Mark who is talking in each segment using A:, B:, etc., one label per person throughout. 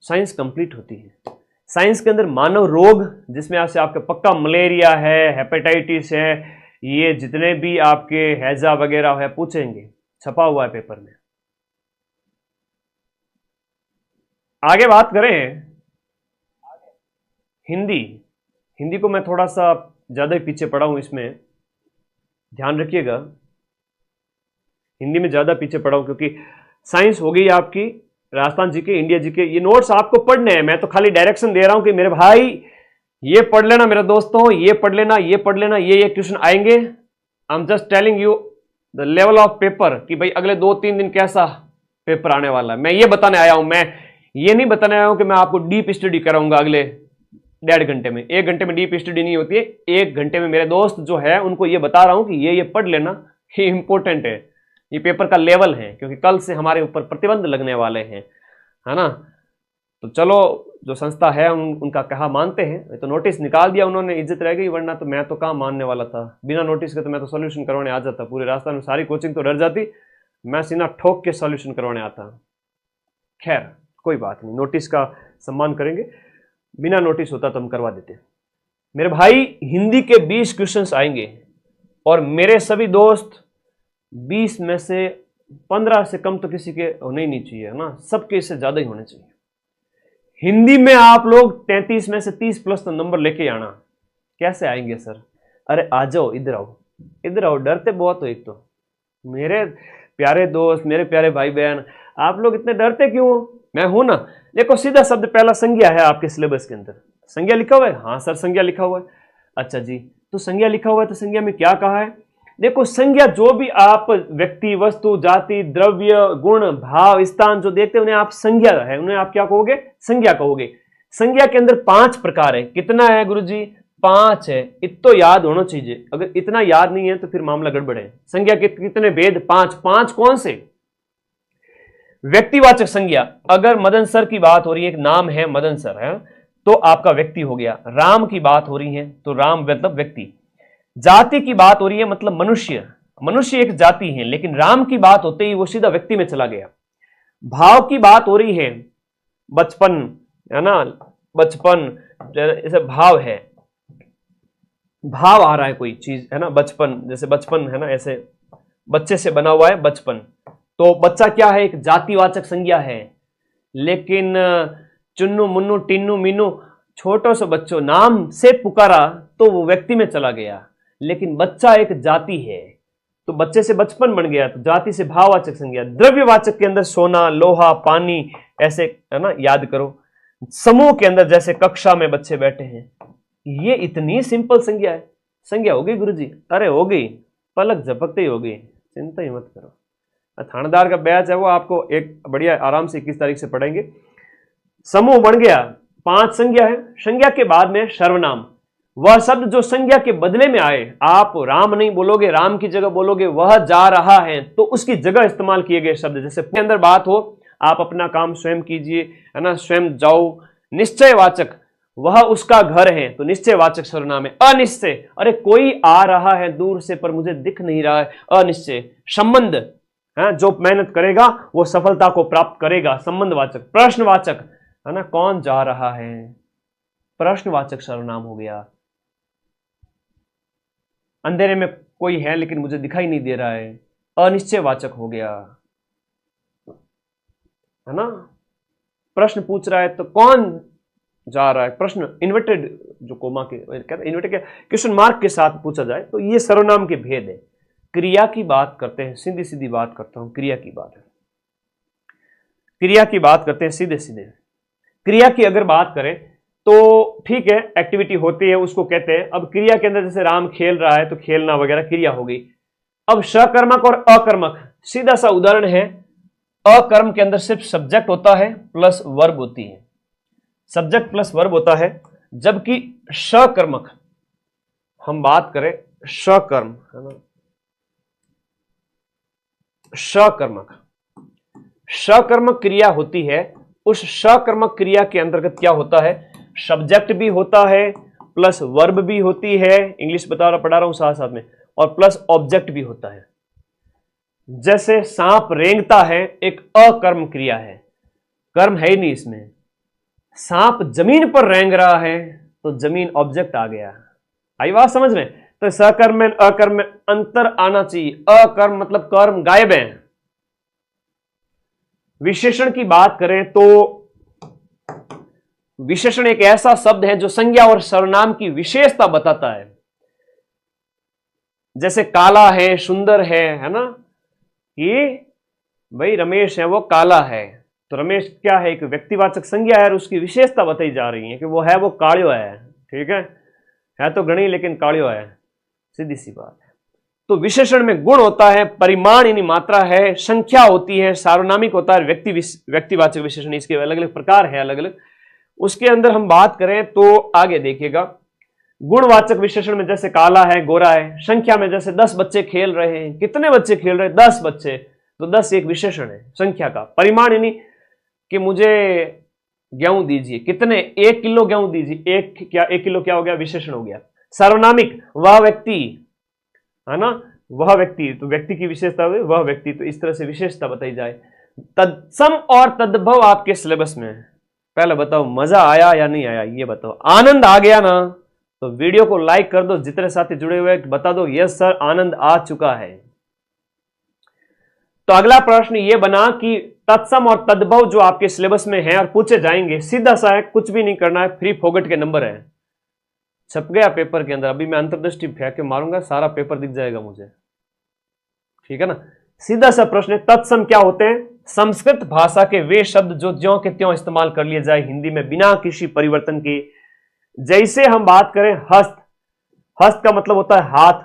A: Science complete होती है। Science के अंदर मानव रोग, जिसमें आपसे आपके पक्का मलेरिया है, हेपेटाइटिस है, ये जितने भी आपके हैजा वगैरह है पूछेंगे, छपा हुआ है पेपर में। आगे बात करें हिंदी। हिंदी को मैं थोड़ा सा ज्यादा ही पीछे पड़ा हूं, इसमें ध्यान रखिएगा। हिंदी में ज्यादा पीछे पड़ा हूं क्योंकि साइंस हो गई आपकी, राजस्थान जीके, इंडिया जीके, ये नोट्स आपको पढ़ने हैं। मैं तो खाली डायरेक्शन दे रहा हूं कि मेरे भाई ये पढ़ लेना, मेरे दोस्तों ये पढ़ लेना, ये पढ़ लेना, ये क्वेश्चन आएंगे। I am just telling you the level of paper कि भाई अगले 2-3 दिन कैसा पेपर आने वाला है। मैं ये बताने आया हूं, मैं ये नहीं बताने आया हूं कि मैं आपको डीप स्टडी कराऊंगा अगले 1.5 घंटे में। 1 घंटे में डीप स्टडी नहीं होती है। 1 घंटे में मेरे दोस्त जो है उनको ये बता रहा हूं कि ये पढ़ लेना, ये इंपॉर्टेंट है, ये पेपर का लेवल है, क्योंकि कल से हमारे ऊपर प्रतिबंध लगने वाले हैं, है ना। तो चलो जो संस्था है उनका कहा मानते हैं। तो नोटिस निकाल दिया उन्होंने, इज्जत रह गई, वरना तो मैं तो कहाँ मानने वाला था। बिना नोटिस के तो मैं तो सॉल्यूशन करवाने आ जाता, पूरे राजस्थान में सारी कोचिंग तो डर जाती, मैं सीधा ठोक के सॉल्यूशन करवाने आता। खैर कोई बात नहीं, नोटिस का सम्मान करेंगे, बिना नोटिस होता तो हम करवा देते। मेरे भाई हिंदी के 20 क्वेश्चंस आएंगे और मेरे सभी दोस्त 20 में से 15 से कम तो किसी के होने ही नहीं चाहिए, है ना, सबके इससे ज्यादा ही होने चाहिए। हिंदी में आप लोग 33 में से 30 प्लस तो नंबर लेके आना। कैसे आएंगे सर? अरे आ जाओ, इधर आओ, इधर आओ, डरते बहुत हो। एक तो मेरे प्यारे दोस्त, मेरे प्यारे भाई बहन, आप लोग इतने डरते क्यों हो? मैं हूं ना। देखो सीधा शब्द पहला संज्ञा है आपके सिलेबस के अंदर। संज्ञा लिखा हुआ है? हाँ सर संज्ञा लिखा हुआ है। अच्छा जी, तो संज्ञा लिखा हुआ है तो संज्ञा में क्या कहा है? देखो संज्ञा जो भी आप व्यक्ति, वस्तु, जाति, द्रव्य, गुण, भाव, स्थान जो देखते हैं उन्हें आप संज्ञा है, उन्हें आप क्या कहोगे? संज्ञा कहोगे। संज्ञा के अंदर 5 प्रकार है। कितना है गुरुजी? 5 है। इतना याद होना चाहिए। अगर इतना याद नहीं है तो फिर मामला गड़बड़ है। संज्ञा के कितने भेद? 5। 5 कौन से? व्यक्तिवाचक संज्ञा, अगर मदन सर की बात हो रही है, एक नाम है मदन सर है, तो आपका व्यक्ति हो गया। राम की बात हो रही है तो राम मतलब व्यक्ति। जाति की बात हो रही है मतलब मनुष्य, मनुष्य एक जाति है, लेकिन राम की बात होते ही वो सीधा व्यक्ति में चला गया। भाव की बात हो रही है, बचपन, है ना, बचपन जैसे भाव है, भाव आ रहा है कोई चीज, है ना, बचपन, जैसे बचपन है ना, ऐसे बच्चे से बना हुआ है बचपन, तो बच्चा क्या है? एक जातिवाचक संज्ञा है। लेकिन चुन्नू मुन्नू टिन्नू मीनू, छोटो से बच्चों नाम से पुकारा तो वो व्यक्ति में चला गया, लेकिन बच्चा एक जाति है, तो बच्चे से बचपन बन गया, तो जाति से भाववाचक संज्ञा। द्रव्यवाचक के अंदर सोना, लोहा, पानी, ऐसे, है ना, याद करो। समूह के अंदर जैसे कक्षा में बच्चे बैठे हैं, ये इतनी सिंपल संज्ञा है। संज्ञा हो गई गुरुजी? अरे हो गई, पलक झपकते ही हो गई, चिंता ही मत करो। थानेदार का बैच है वो आपको एक बढ़िया आराम से 21 तारीख से पढ़ेंगे। समूह बन गया, 5 संज्ञा है। संज्ञा के बाद में सर्वनाम, वह शब्द जो संज्ञा के बदले में आए। आप राम नहीं बोलोगे, राम की जगह बोलोगे वह जा रहा है, तो उसकी जगह इस्तेमाल किए गए शब्द। जैसे के अंदर बात हो, आप अपना काम स्वयं कीजिए, है ना, स्वयं जाओ। निश्चयवाचक, वह उसका घर है, तो निश्चयवाचक सर्वनाम है। अनिश्चय, अरे कोई आ रहा है दूर से पर मुझे दिख नहीं रहा है, अनिश्चय। संबंध, जो मेहनत करेगा वो सफलता को प्राप्त करेगा, संबंधवाचक। प्रश्नवाचक, है ना, कौन जा रहा है, प्रश्नवाचक सर्वनाम हो गया। अंधेरे में कोई है लेकिन मुझे दिखाई नहीं दे रहा है, अनिश्चयवाचक हो गया, है ना। प्रश्न पूछ रहा है तो कौन जा रहा है, प्रश्न इन्वर्टेड, जो कोमा के कहते हैं इन्वर्टेड, क्वेश्चन मार्क के साथ पूछा जाए, तो ये सर्वनाम के भेद है। क्रिया की बात करते हैं, सीधी सीधी बात करता हूं, क्रिया की बात है, क्रिया की बात करते हैं सीधे सीधे। क्रिया की अगर बात करें तो ठीक है, एक्टिविटी होती है उसको कहते हैं। अब क्रिया के अंदर जैसे राम खेल रहा है तो खेलना वगैरह क्रिया हो गई। अब सकर्मक और अकर्मक, सीधा सा उदाहरण है, अकर्म के अंदर सिर्फ सब्जेक्ट होता है प्लस वर्ब होती है, सब्जेक्ट प्लस वर्ब होता है, जबकि सकर्मक हम बात करें, सकर्म, है ना, सकर्मक, सकर्मक क्रिया होती है। उस सकर्मक क्रिया के अंतर्गत क्या होता है? सब्जेक्ट भी होता है प्लस वर्ब भी होती है, इंग्लिश पढ़ा रहा हूं साथ साथ में, और प्लस ऑब्जेक्ट भी होता है। जैसे सांप रेंगता है, एक अकर्म क्रिया है, कर्म है ही नहीं इसमें, सांप जमीन पर रेंग रहा है तो जमीन ऑब्जेक्ट आ गया। आई बात समझ में? तो सकर्म में अकर्म में अंतर आना चाहिए। अकर्म मतलब कर्म गायब है। विशेषण की बात करें तो विशेषण एक ऐसा शब्द है जो संज्ञा और सर्वनाम की विशेषता बताता है। जैसे काला है, सुंदर है ना, ये भाई रमेश है वो काला है, तो रमेश क्या है? एक व्यक्तिवाचक संज्ञा है और उसकी विशेषता बताई जा रही है कि वो है, वो कालियो है। ठीक है तो गणी लेकिन कालियो है, सीधी सी बात है। तो विशेषण में गुण होता है, परिमाण यानी मात्रा है, संख्या होती है, सार्वनामिक होता है, व्यक्तिवाचक विशेषण, इसके अलग अलग प्रकार है, अलग अलग। उसके अंदर हम बात करें तो आगे देखिएगा, गुणवाचक विशेषण में जैसे काला है, गोरा है। संख्या में जैसे 10 बच्चे खेल रहे हैं। कितने बच्चे खेल रहे हैं? 10 बच्चे, तो 10 एक विशेषण है संख्या का। परिमाण यानी कि मुझे गेहूं दीजिए, कितने? 1 किलो गेहूं दीजिए। 1 किलो क्या हो गया? विशेषण हो गया। सार्वनामिक, वह व्यक्ति है ना, वह व्यक्ति, तो व्यक्ति की विशेषता हुई वह व्यक्ति, तो इस तरह से विशेषता बताई जाए। तत्सम और तद्भव आपके सिलेबस में है। पहले बताओ मजा आया या नहीं आया, ये बताओ। आनंद आ गया ना तो वीडियो को लाइक कर दो, जितने साथी जुड़े हुए बता दो यस सर आनंद आ चुका है। तो अगला प्रश्न ये बना कि तत्सम और तद्भव जो आपके सिलेबस में है और पूछे जाएंगे, सीधा सा है, कुछ भी नहीं करना है, फ्री फोगट के नंबर है। छप गया पेपर के अंदर, अभी मैं अंतर्दृष्टि फेंक के मारूंगा, सारा पेपर दिख जाएगा मुझे। ठीक है ना? सीधा सा प्रश्न है, तत्सम क्या होते हैं? संस्कृत भाषा के वे शब्द जो ज्यों के त्यों इस्तेमाल कर लिए जाए हिंदी में बिना किसी परिवर्तन के। जैसे हम बात करें हस्त, हस्त का मतलब होता है हाथ,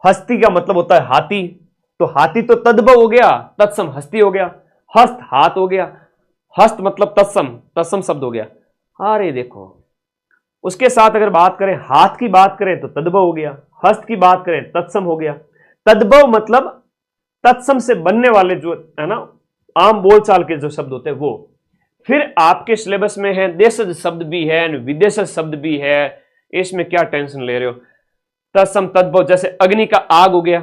A: हस्ती का मतलब होता है हाथी, तो हाथी तो तद्भव हो गया, तत्सम हस्ती हो गया। हस्त हाथ हो गया, हस्त मतलब तत्सम, तत्सम शब्द हो गया। अरे देखो, उसके साथ अगर बात करें हाथ की बात करें तो तद्भव हो गया, हस्त की बात करें तत्सम हो गया। तद्भव मतलब तत्सम से बनने वाले जो है ना आम बोलचाल के जो शब्द होते हैं वो। फिर आपके सिलेबस में है देशज शब्द भी है, विदेशज शब्द भी है, इसमें क्या टेंशन ले रहे हो? तत्सम तद्भव, जैसे अग्नि का आग हो गया,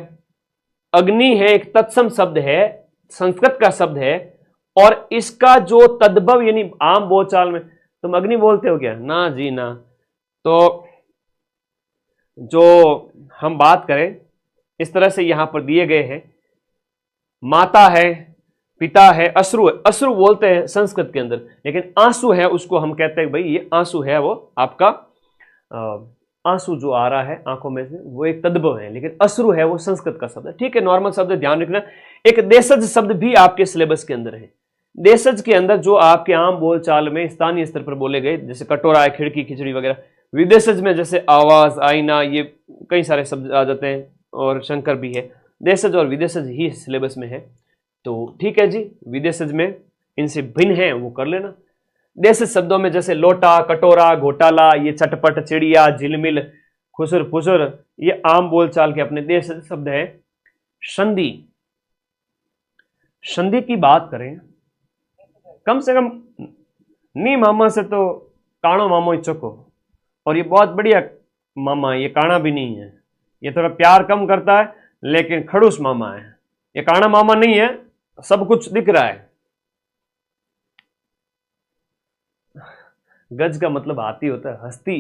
A: अग्नि है एक तत्सम शब्द है, संस्कृत का शब्द है, और इसका जो तद्भव यानी आम बोलचाल में तुम अग्नि बोलते हो क्या? ना जी ना। तो जो हम बात करें इस तरह से यहां पर दिए गए हैं, माता है, पिता है, अश्रु है, अश्रु बोलते हैं संस्कृत के अंदर, लेकिन आंसू है उसको हम कहते हैं भाई ये आंसू है, वो आपका आंसू जो आ रहा है आंखों में से वो एक तद्भव है, लेकिन अश्रु है वो संस्कृत का शब्द है। ठीक है, नॉर्मल शब्द है, ध्यान रखना। एक देशज शब्द भी आपके सिलेबस के अंदर है। देशज के अंदर जो आपके आम बोलचाल में स्थानीय स्तर पर बोले गए, जैसे कटोरा है, खिड़की, खिचड़ी वगैरह। विदेशज में जैसे आवाज, आईना, ये कई सारे शब्द आ जाते हैं, और शंकर भी है। देशज और विदेशज ही सिलेबस में है, तो ठीक है जी, विदेशज में इनसे भिन्न है वो कर लेना। देशज शब्दों में जैसे लोटा, कटोरा, घोटाला, ये चटपट, चिड़िया, झिलमिल, खुसुर फुसुर, ये आम बोलचाल के अपने देशज शब्द है। संधि, संधि की बात करें, कम से कम नी मामा से तो काणो मामो ही चको, और ये बहुत बढ़िया मामा है, ये काणा भी नहीं है, ये थोड़ा प्यार कम करता है लेकिन खड़ूस मामा है। ये काणा मामा नहीं है, सब कुछ दिख रहा है। गज का मतलब हाथी होता है, हस्ती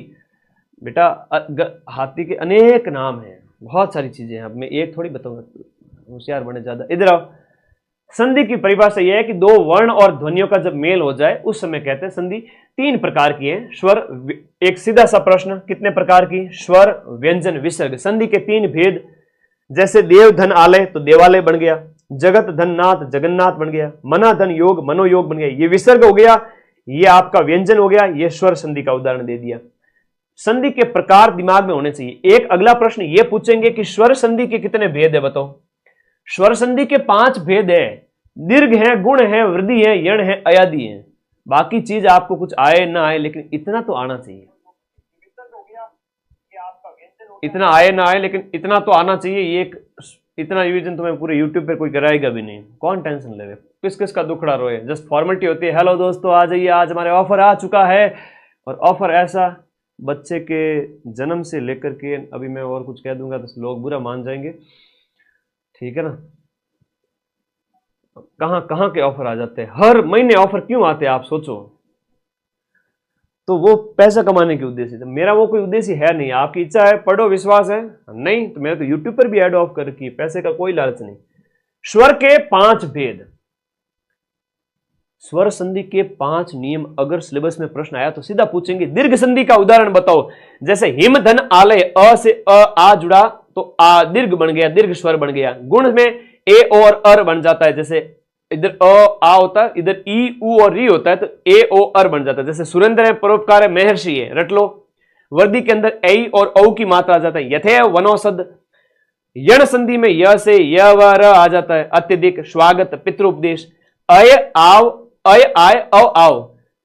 A: बेटा, हाथी के अनेक नाम हैं, बहुत सारी चीजें हैं। अब मैं एक थोड़ी बताऊंगा, होशियार बने ज्यादा। इधर आओ। संधि की परिभाषा यह है कि दो वर्ण और ध्वनियों का जब मेल हो जाए उस समय कहते हैं संधि। 3 प्रकार की है। स्वर, एक सीधा सा प्रश्न, कितने प्रकार की? स्वर, व्यंजन, विसर्ग। संधि के 3 भेद, जैसे देव धन आलय तो देवालय बन गया, जगत धन नाथ जगन्नाथ बन गया, मना धन योग मनोयोग बन गया। ये विसर्ग हो गया, ये आपका व्यंजन हो गया, ये स्वर संधि का उदाहरण दे दिया। संधि के प्रकार दिमाग में होने चाहिए। एक अगला प्रश्न ये पूछेंगे कि स्वर संधि के कितने भेद है, बताओ। स्वर संधि के 5 भेद है। दीर्घ है, गुण है, वृद्धि है, यण है, अयादि है। बाकी चीज आपको कुछ आए ना आए, लेकिन इतना तो आना चाहिए। इतना आए ना आए, लेकिन इतना तो आना चाहिए। ये एक इतना रिवीजन तुम्हें पूरे यूट्यूब पे कोई कराएगा भी नहीं, कौन टेंशन ले। किस किस का दुखड़ा रोए, जस्ट फॉर्मेलिटी होती है। हेलो दोस्तों, आ जाइए, आज हमारे ऑफर आ चुका है, और ऑफर ऐसा बच्चे के जन्म से लेकर के, अभी मैं और कुछ कह दूंगा तो लोग बुरा मान जाएंगे, ठीक है ना। कहां कहां के ऑफर आ जाते हैं, हर महीने ऑफर क्यों आते हैं आप सोचो। तो वो पैसा कमाने के उद्देश्य से। मेरा वो कोई उद्देश्य है नहीं। आपकी इच्छा है, पढ़ो, विश्वास है नहीं तो मैंने तो यूट्यूब पर भी ऐड ऑफ कर रखी है, पैसे का कोई लालच नहीं। स्वर के 5 भेद, स्वर संधि के 5 नियम अगर सिलेबस में प्रश्न आया तो सीधा पूछेंगे दीर्घ संधि का उदाहरण बताओ। जैसे हिम धन आलय, अ से आ जुड़ा तो आ दीर्घ बन गया, दीर्घ स्वर बन गया। गुण में ए और अर बन जाता है, जैसे इधर आ होता है, इधर ई उ और री होता है तो ए ओ अर बन जाता है। जैसे सुरेंद्र है, परोपकार है, महर्षि है, रट लो। वर्दी के अंदर ऐ और औ की मात्रा आ जाता है। यथे वनौषध, यण संधि में य से य व र आ जाता है। अत्यधिक, स्वागत, पितृपदेश, अय आव, अय आय, अव आव।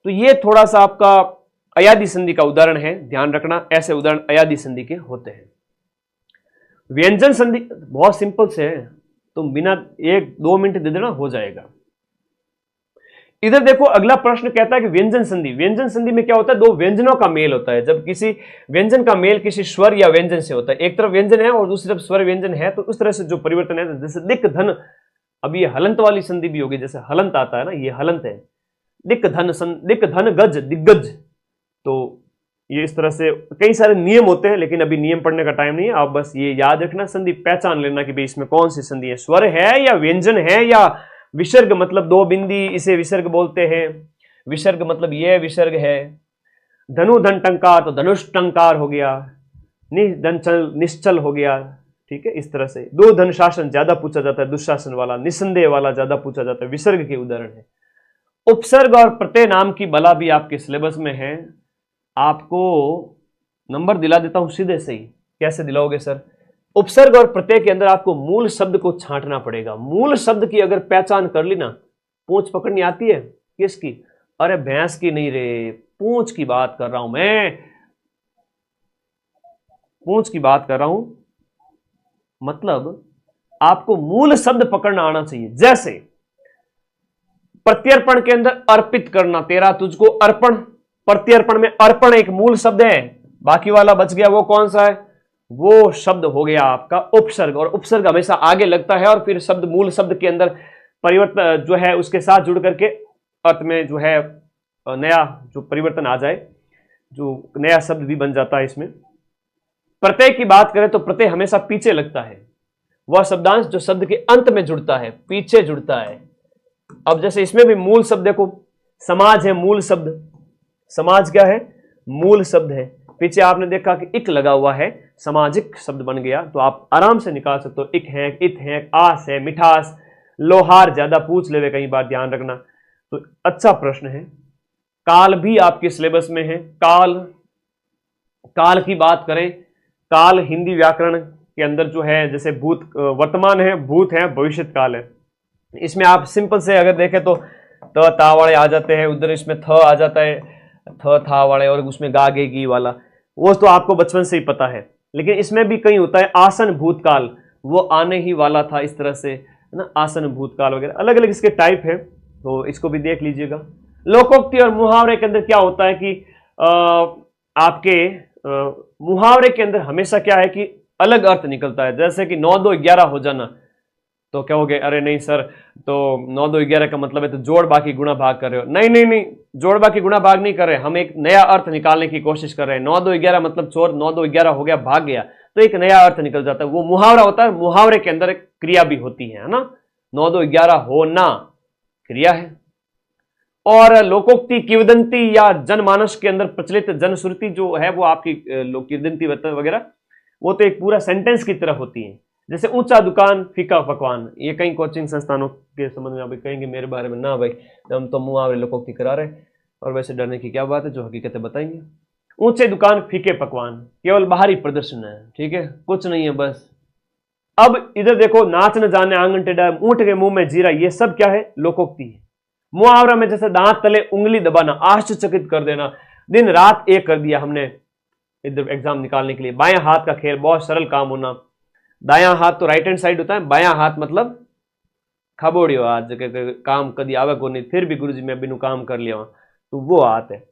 A: तो ये थोड़ा सा आपका अयादि संधि का उदाहरण है, ध्यान रखना, ऐसे उदाहरण अयादि संधि के होते हैं। व्यंजन संधि बहुत सिंपल से है, तुम बिना 1-2 मिनट दे देना हो जाएगा। इधर देखो अगला प्रश्न कहता है कि व्यंजन संधि, व्यंजन संधि में क्या होता है, 2 व्यंजनों का मेल होता है। जब किसी व्यंजन का मेल किसी स्वर या व्यंजन से होता है, एक तरफ व्यंजन है और दूसरी तरफ स्वर व्यंजन है, तो उस तरह से जो परिवर्तन है, जैसे दिक धन, अब ये हलंत वाली संधि भी होगी, जैसे हलंत आता है ना, ये हलंत है। दिक धन गज, दिग्गज। तो ये इस तरह से कई सारे नियम होते हैं, लेकिन अभी नियम पढ़ने का टाइम नहीं है। आप बस ये याद रखना, संधि पहचान लेना कि भाई इसमें कौन सी संधि है, स्वर है या व्यंजन है या विसर्ग, मतलब 2 बिंदी, इसे विसर्ग बोलते हैं। विसर्ग मतलब यह विसर्ग है। धनु धन टंकार तो धनुष टंकार हो गया, निधन निश्चल हो गया, ठीक है। इस तरह से 2 धन शासन ज्यादा पूछा जाता है, दुशासन वाला, निसंदेह वाला ज्यादा पूछा जाता है, विसर्ग के उदाहरण है। उपसर्ग और प्रत्यय नाम की बला भी आपके सिलेबस में है। आपको नंबर दिला देता हूं सीधे से ही। कैसे दिलाओगे सर? उपसर्ग और प्रत्यय के अंदर आपको मूल शब्द को छांटना पड़ेगा। मूल शब्द की अगर पहचान कर ली ना, पूंछ पकड़नी आती है किसकी? अरे भैंस की नहीं रे, पूंछ की बात कर रहा हूं मैं, पूंछ की बात कर रहा हूं। मतलब आपको मूल शब्द पकड़ना आना चाहिए। जैसे प्रत्यर्पण के अंदर अर्पित करना, तेरा तुझको अर्पण, प्रत्यर्पण में अर्पण एक मूल शब्द है, बाकी वाला बच गया, वो कौन सा है? वो शब्द हो गया आपका उपसर्ग। और उपसर्ग हमेशा आगे लगता है और फिर शब्द मूल शब्द के अंदर परिवर्तन जो है उसके साथ जुड़ करके अर्थ में जो है नया जो परिवर्तन आ जाए, जो नया शब्द भी बन जाता है इसमें। प्रत्यय की बात करें तो प्रत्यय हमेशा पीछे लगता है, वह शब्दांश जो शब्द के अंत में जुड़ता है, पीछे जुड़ता है। अब जैसे इसमें भी मूल शब्द देखो, समाज है मूल शब्द, समाज क्या है? मूल शब्द है। पीछे आपने देखा कि इक लगा हुआ है, सामाजिक शब्द बन गया, तो आप आराम से निकाल सकते हो। इक है, इत है, आस है, मिठास, लोहार ज्यादा पूछ लेवे कई बार, ध्यान रखना। तो अच्छा प्रश्न है। काल भी आपके सिलेबस में है। काल, काल की बात करें, काल हिंदी व्याकरण के अंदर जो है, जैसे भूत वर्तमान है, भूत है, भविष्य काल है। इसमें आप सिंपल से अगर देखें तो त ता वाले आ जाते हैं, उधर इसमें थ आ जाता है, थ था वाले, और उसमें गा गे गी वाला, वो तो आपको बचपन से ही पता है। लेकिन इसमें भी कहीं होता है आसन भूतकाल, वो आने ही वाला था, इस तरह से है ना, आसन भूतकाल वगैरह, अलग अलग इसके टाइप है, तो इसको भी देख लीजिएगा। लोकोक्ति और मुहावरे के अंदर क्या होता है कि आपके मुहावरे के अंदर हमेशा क्या है कि अलग अर्थ निकलता है। जैसे कि 9 2 11 हो जाना, तो क्या हो गया? अरे नहीं सर, तो 9 2 11 का मतलब है तो जोड़ बाकी गुणा भाग कर रहे हो। नहीं नहीं नहीं, जोड़ बाकी गुणा भाग नहीं कर रहे, हम एक नया अर्थ निकालने की कोशिश कर रहे हैं। 9 2 11 मतलब चोर, 9 2 11 हो गया, भाग गया, तो एक नया अर्थ निकल जाता है, वो मुहावरा होता है। मुहावरे के अंदर एक क्रिया भी होती है ना, 9 2 11 होना क्रिया है। और लोकोक्ति, किंवदंती या जनमानस के अंदर प्रचलित जनश्रुति जो है, वो आपकी किंवदंती वगैरह, वो तो एक पूरा सेंटेंस की तरह होती है। जैसे ऊंचा दुकान फीका पकवान, ये कई कोचिंग संस्थानों के संबंध में आप कहेंगे मेरे बारे में, ना भाई हम तो मुहावरे लोकोक्ति करा रहे, और वैसे डरने की क्या बात है, जो हकीकतें बताएंगे। ऊंचे दुकान फीके पकवान केवल बाहरी प्रदर्शन है, ठीक है, कुछ नहीं है बस। अब इधर देखो, नाच न जाने आंगन टेढ़ा, ऊंट के मुंह में जीरा, ये सब क्या है? लोकोक्ति है। मुहावरा में जैसे दांत तले उंगली दबाना, आश्चर्यचकित कर देना, दिन रात एक कर दिया हमने, इधर एग्जाम निकालने के लिए। बाएं हाथ का खेल, बहुत सरल काम होना। दायां हाथ तो राइट हैंड साइड होता है, बायां हाथ मतलब खबोड़ियो, आज काम कदी आवे को नहीं, फिर भी गुरुजी मैं बिनु काम कर लिया, तो वो हाथ है।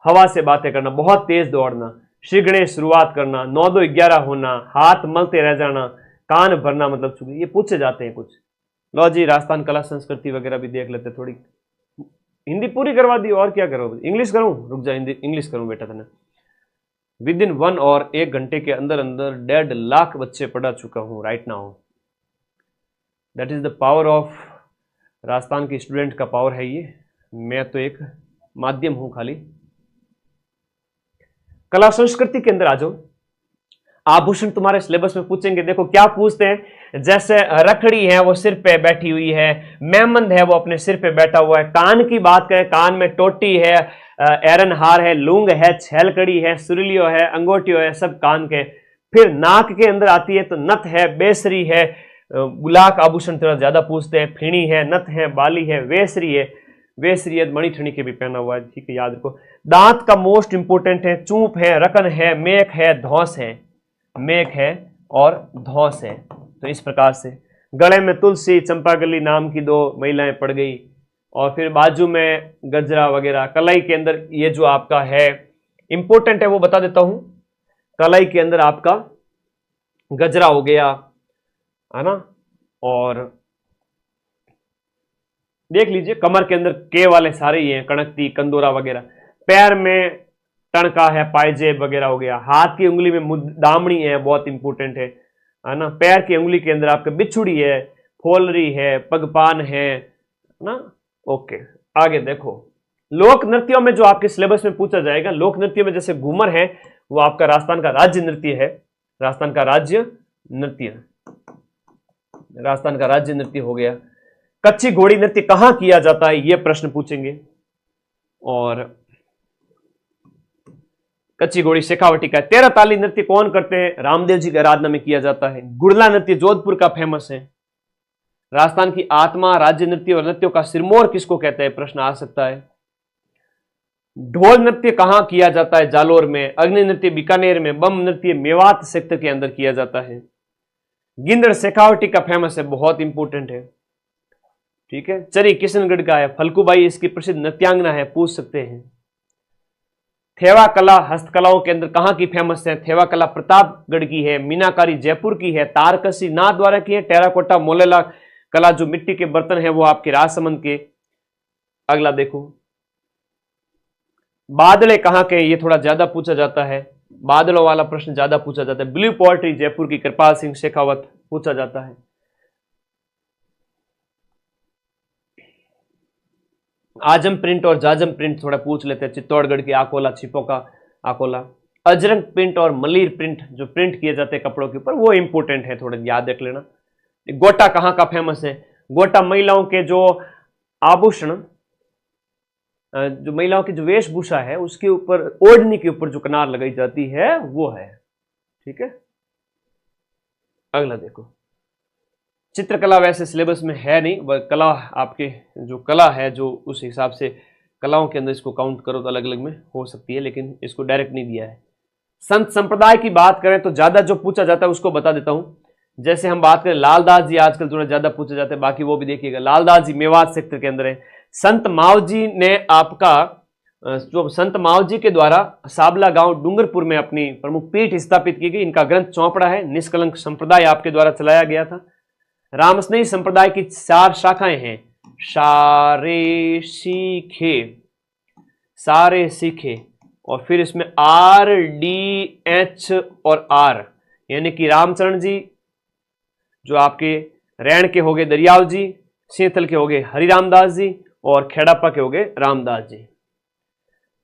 A: हवा से बातें करना, बहुत तेज दौड़ना, शीघ्र शुरुआत करना, 9 2 11 होना, हाथ मलते रह जाना, कान भरना मतलब चुकी, ये पूछे जाते हैं कुछ। लो जी, राजस्थान कला संस्कृति वगैरह भी देख लेते थोड़ी। हिंदी पूरी करवा दी, और क्या करो, इंग्लिश करूं, रुक जा, हिंदी इंग्लिश करूं बेटा तने। विद इन 1 और 1 घंटे के अंदर अंदर 1.5 लाख बच्चे पढ़ा चुका हूं right now. That is the power of Rajasthan के स्टूडेंट का पावर है ये। मैं तो एक माध्यम हूं खाली। कला संस्कृति के अंदर आ जाओ। आभूषण तुम्हारे सिलेबस में पूछेंगे, देखो क्या पूछते हैं, जैसे रखड़ी है वो सिर पे बैठी हुई है, मेमंद है वो अपने सिर पे बैठा हुआ है, कान की बात करें कान में टोटी है, एरनहार है, लूंग है, छेलकड़ी है, सुरलियो है, अंगोटियो है, सब कान के। फिर नाक के अंदर आती है तो नथ है, बेसरी है, गुलाक आभूषण थोड़ा ज्यादा पूछते हैं, फिणी है, नथ है, बाली है, वेसरी है, वेसरी है, मणि ठणी के भी पहना हुआ है, ठीक है याद रखो। दांत का मोस्ट इंपोर्टेंट है, चूप है, रकन है, मेख है, धौस है, मेघ है और धौस है। तो इस प्रकार से गले में तुलसी चंपाकली नाम की 2 महिलाएं पड़ गई, और फिर बाजू में गजरा वगैरह। कलाई के अंदर ये जो आपका है इंपॉर्टेंट है वो बता देता हूं, कलाई के अंदर आपका गजरा हो गया है ना, और देख लीजिए कमर के अंदर के वाले सारे ही हैं, कणकती कंदोरा वगैरह। पैर में टणका है, पायजेब वगैरह हो गया। हाथ की उंगली में दामड़ी है, बहुत इंपॉर्टेंट है ना। पैर की उंगली के अंदर आपके बिछुड़ी है, फोलरी है, पगपान है ना। ओके, आगे देखो लोक नृत्यों में जो आपके सिलेबस में पूछा जाएगा, लोक नृत्यों में जैसे घूमर है वो आपका राजस्थान का राज्य नृत्य है, राजस्थान का राज्य नृत्य, राजस्थान का राज्य नृत्य हो गया। कच्ची घोड़ी नृत्य कहां किया जाता है, यह प्रश्न पूछेंगे। और कच्ची घोड़ी शेखावटी का। 13 ताली नृत्य कौन करते हैं, रामदेव जी के आराधना में किया जाता है। गुड़ला नृत्य जोधपुर का फेमस है। राजस्थान की आत्मा, राज्य नृत्य और नृत्यों का सिरमौर किसको कहते हैं, प्रश्न आ सकता है। ढोल नृत्य कहां किया जाता है, जालोर में। अग्नि नृत्य बीकानेर में। बम नृत्य मेवात सेक्टर के अंदर किया जाता है। गिंदड़ शेखावटी का फेमस है, बहुत इंपोर्टेंट है, ठीक है। चरी किशनगढ़ का है। फल्कूबाई इसकी प्रसिद्ध नृत्यांगना है, पूछ सकते हैं। थेवा कला हस्तकलाओं के अंदर कहां की फेमस है, थेवा कला प्रतापगढ़ की है। मीनाकारी जयपुर की है। तारकसी नाथद्वारा की है। टेराकोटा मोलेला कला जो मिट्टी के बर्तन है वो आपके राजसमंद के। अगला देखो, बादले कहां के, ये थोड़ा ज्यादा पूछा जाता है, बादलों वाला प्रश्न ज्यादा पूछा जाता है। ब्लू पोएट्री जयपुर की कृपाल सिंह शेखावत पूछा जाता है। आजम प्रिंट और जाजम प्रिंट थोड़ा पूछ लेते हैं। चित्तौड़गढ़ की आकोला, छिपो का आकोला। अजरंग प्रिंट और मलीर प्रिंट जो प्रिंट किए जाते हैं कपड़ों के ऊपर, वो इंपोर्टेंट है, थोड़ा याद रख लेना। गोटा कहां का फेमस है, गोटा महिलाओं के जो आभूषण, जो महिलाओं की जो वेशभूषा है उसके ऊपर, ओढ़नी के ऊपर जो कनार लगाई जाती है वो है, ठीक है। अगला देखो, चित्रकला वैसे सिलेबस में है नहीं, वह कला आपके जो कला है जो उस हिसाब से कलाओं के अंदर इसको काउंट करो तो अलग अलग में हो सकती है, लेकिन इसको डायरेक्ट नहीं दिया है। संत संप्रदाय की बात करें तो ज्यादा जो पूछा जाता है उसको बता देता हूं। जैसे हम बात करें लालदास जी, आजकल थोड़ा ज्यादा पूछे जाते हैं, बाकी वो भी देखिएगा। लालदास जी मेवात सेक्टर के अंदर है। संत मावजी ने आपका, जो संत मावजी के द्वारा साबला गांव डूंगरपुर में अपनी प्रमुख पीठ स्थापित की गई, इनका ग्रंथ चौपड़ा है। निष्कलंक संप्रदाय आपके द्वारा चलाया गया था। रामस्नेही संप्रदाय की 4 शाखाएं हैं, सारे सीखे, सारे सीखे, और फिर इसमें RDH और R, यानी कि रामचरण जी जो आपके रैण के हो गए दरियाव जी, सिंथल के हो गए हरिरामदास जी, और खेड़ापा के हो गए रामदास जी।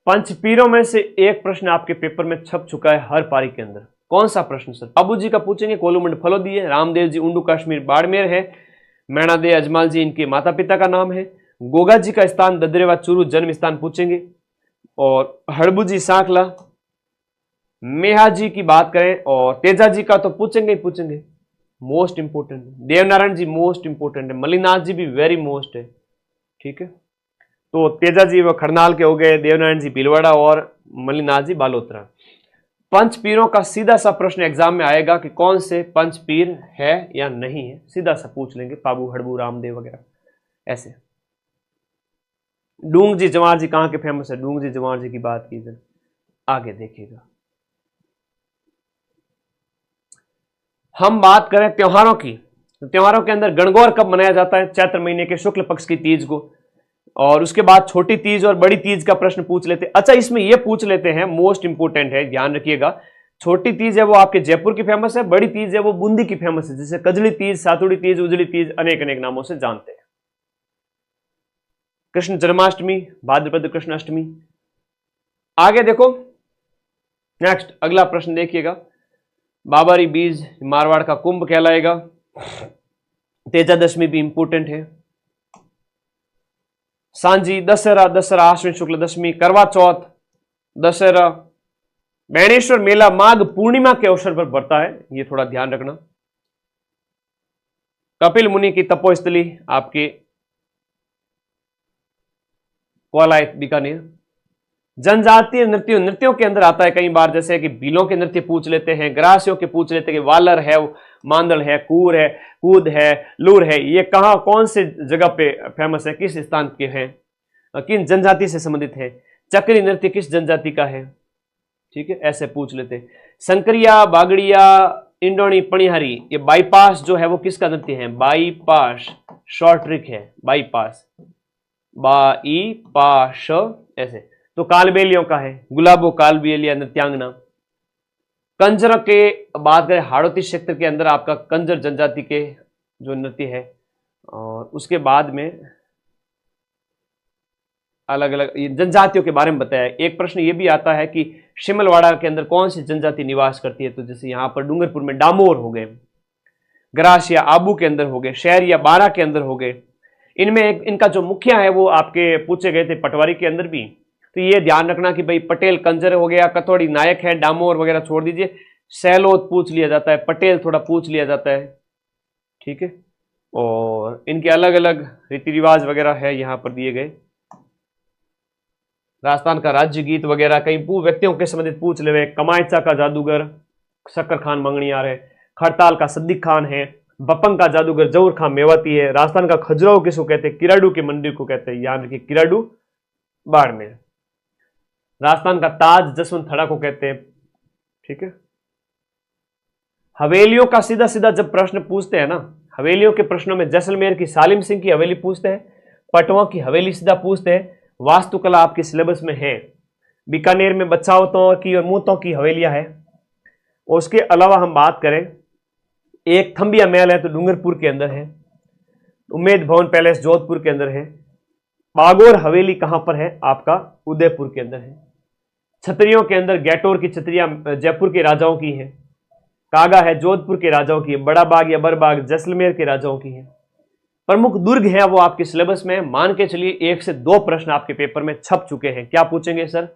A: पंचपीरों में से एक प्रश्न आपके पेपर में छप चुका है हर पारी के अंदर। कौन सा प्रश्न सर? बाबू जी का पूछेंगे, कोलूमंड फलोदी है। रामदेव जी उंडू कश्मीर बाड़मेर है। मैणा दे अजमाल जी इनके माता पिता का नाम है। गोगा जी का स्थान ददरेवा चूरू जन्म स्थान पूछेंगे। और हड़बू जी सांकला। मेहा जी की बात करें और तेजा जी का तो पूछेंगे ही पूछेंगे, मोस्ट इंपोर्टेंट। देवनारायण जी मोस्ट इंपोर्टेंट है। मलिनाथ जी भी वेरी मोस्ट है, ठीक है। तो तेजा जी वो खरनाल के हो गए, देवनारायण जी भीलवाड़ा और मलिनाथ जी बालोतरा। पंचपीरों का सीधा सा प्रश्न एग्जाम में आएगा कि कौन से पंचपीर है या नहीं है, सीधा सा पूछ लेंगे, पाबू हड़बू रामदेव वगैरह ऐसे। डूंग जी जवाहर जी कहां के फेमस है, डूंग जी जवाहर जी की बात की जाए, आगे देखिएगा। हम बात करें त्योहारों की, तो त्योहारों के अंदर गणगौर कब मनाया जाता है? चैत्र महीने के शुक्ल पक्ष की तीज को। और उसके बाद छोटी तीज और बड़ी तीज का प्रश्न पूछ लेते हैं। अच्छा, इसमें यह पूछ लेते हैं, मोस्ट इंपोर्टेंट है, ध्यान रखिएगा। छोटी तीज है वो आपके जयपुर की फेमस है, बड़ी तीज है वो बूंदी की फेमस है, जैसे कजली तीज, सातुड़ी तीज, उजली तीज, अनेक अनेक नामों से जानते हैं। कृष्ण जन्माष्टमी, भाद्रपद कृष्ण अष्टमी। आगे देखो, नेक्स्ट अगला प्रश्न देखिएगा। बाबरी बीज मारवाड़ का कुंभ कहलाएगा। तेजादशमी भी इंपोर्टेंट है। सांझी, दशहरा, दशहरा आश्विन शुक्ल दशमी, करवा चौथ, दशहरा, बैणेश्वर मेला माघ पूर्णिमा के अवसर पर बढ़ता है, ये थोड़ा ध्यान रखना। कपिल मुनि की तपोस्थली आपके कोलायत बीकानेर। जनजातीय नृत्यों, नृत्यों के अंदर आता है कई बार, जैसे कि भीलों के नृत्य पूछ लेते हैं, ग्रासियों के पूछ लेते हैं कि वालर है, मांदल है, कूर है, कूद है, लूर है, ये कहां कौन से जगह पे फेमस है, किस स्थान के हैं, किन जनजाति से संबंधित है। चक्री नृत्य किस जनजाति का है, ठीक है, ऐसे पूछ लेते हैं। संकरिया, बागड़िया, इंडोनी, पणिहारी, ये बाईपास जो है वो किसका नृत्य है, बाईपास, शॉर्ट ट्रिक है, बाईपास, बाई पाश ऐसे। तो कालबेलियों का है, गुलाबो कालबेलिया नृत्यांगना। कंजर के बात करें, हाड़ौती क्षेत्र के अंदर आपका कंजर जनजाति के जो नृत्य है, और उसके बाद में अलग अलग जनजातियों के बारे में बताया। एक प्रश्न ये भी आता है कि शिमलवाड़ा के अंदर कौन सी जनजाति निवास करती है, तो जैसे यहां पर डूंगरपुर में डामोर हो गए, ग्रास या आबू के अंदर हो गए, शहर या बारा के अंदर हो गए। इनमें इनका जो मुखिया है वो आपके पूछे गए थे पटवारी के अंदर भी, तो ये ध्यान रखना कि भाई पटेल कंजर हो गया, कथौड़ी नायक है, डामोर वगैरह छोड़ दीजिए, सैलोत पूछ लिया जाता है, पटेल थोड़ा पूछ लिया जाता है, ठीक है। और इनके अलग अलग रीति रिवाज वगैरह है यहां पर दिए गए। राजस्थान का राज्य गीत वगैरह कई व्यक्तियों के संबंधित पूछ ले, कमायचा का जादूगर शक्कर खान मंगनियार है, खड़ताल का सद्दीक खान है, बपंग का जादूगर जऊर खान मेवाती है, राजस्थान का खजुराहो किसको कहते हैं, किराडू के मंदिर को कहते हैं, यानी कि किराडू बाड़मेर। राजस्थान का ताज जसवंत थड़ा को कहते हैं, ठीक है। हवेलियों का सीधा सीधा जब प्रश्न पूछते हैं ना, हवेलियों के प्रश्नों में जैसलमेर की सालिम सिंह की हवेली पूछते हैं, पटवा की हवेली सीधा पूछते हैं, वास्तुकला आपके सिलेबस में है, बीकानेर में बच्चावतों की और मूतों की हवेलियां है। और उसके अलावा हम बात करें, एक थंबिया महल है तो डूंगरपुर के अंदर है, उम्मेद भवन पैलेस जोधपुर के अंदर है, बागोर हवेली कहां पर है, आपका उदयपुर के अंदर है। छतरियों के अंदर गैटोर की छतरियां जयपुर के राजाओं की है, कागा है जोधपुर के राजाओं की है, बड़ा बाग या बरबाग जैसलमेर के राजाओं की है। प्रमुख दुर्ग है वो आपके सिलेबस में, मान के चलिए 1 से 2 प्रश्न आपके पेपर में छप चुके हैं। क्या पूछेंगे सर,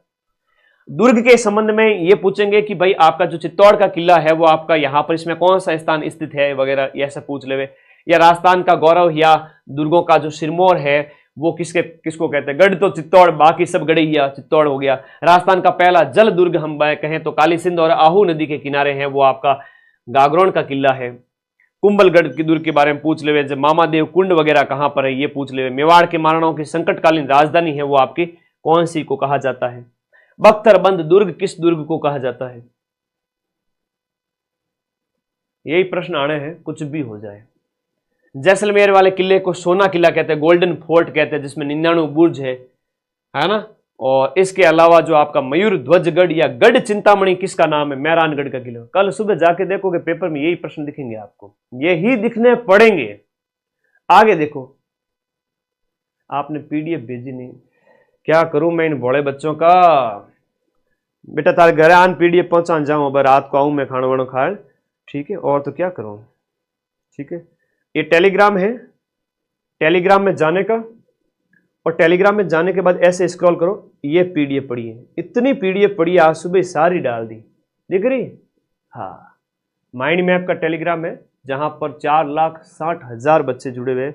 A: दुर्ग के संबंध में ये पूछेंगे कि भाई आपका जो चित्तौड़ का किला है वो आपका यहाँ पर इसमें कौन सा स्थान स्थित है वगैरह, ऐसा पूछ ले। या राजस्थान का गौरव या दुर्गों का जो सिरमौर है वो किसको कहते हैं, गढ़ तो चित्तौड़, बाकी सब गढ़ैया, चित्तौड़ हो गया। राजस्थान का पहला जल दुर्ग हम कहें तो काली सिंध और आहू नदी के किनारे है, वो आपका गागरोन का किला है। कुंभलगढ़ की दुर्ग के बारे में पूछ ले, जब मामादेव कुंड वगैरह कहां पर है ये पूछ ले। मेवाड़ के महाराणाओं की संकटकालीन राजधानी है वो आपकी कौन सी को कहा जाता है। बख्तरबंद दुर्ग किस दुर्ग को कहा जाता है, यही प्रश्न आने हैं, कुछ भी हो जाए। जैसलमेर वाले किले को सोना किला कहते हैं, गोल्डन फोर्ट कहते हैं, जिसमें 99 बुर्ज है ना। और इसके अलावा जो आपका मयूर ध्वजगढ़ या गढ़ चिंतामणि किसका नाम है, मेहरानगढ़ का किला। कल सुबह जाके देखोगे पेपर में यही प्रश्न दिखेंगे आपको, यही दिखने पड़ेंगे। आगे देखो, आपने पीडीएफ भेजी नहीं, क्या करूं मैं इन बड़े बच्चों का। बेटा तारे घर आन पीडीएफ पहुंचा जाऊं, अब रात को आऊं मैं खाना वाना खाए, ठीक है, और तो क्या करूं, ठीक है। ये टेलीग्राम है, टेलीग्राम में जाने का, और टेलीग्राम में जाने के बाद ऐसे स्क्रॉल करो, ये पीडीएफ पड़ी है, इतनी पीडीएफ पड़ी है, आज सुबह सारी डाल दी, दिख रही। हाँ, माइंड मैप का टेलीग्राम है जहां पर 4,60,000 बच्चे जुड़े हुए,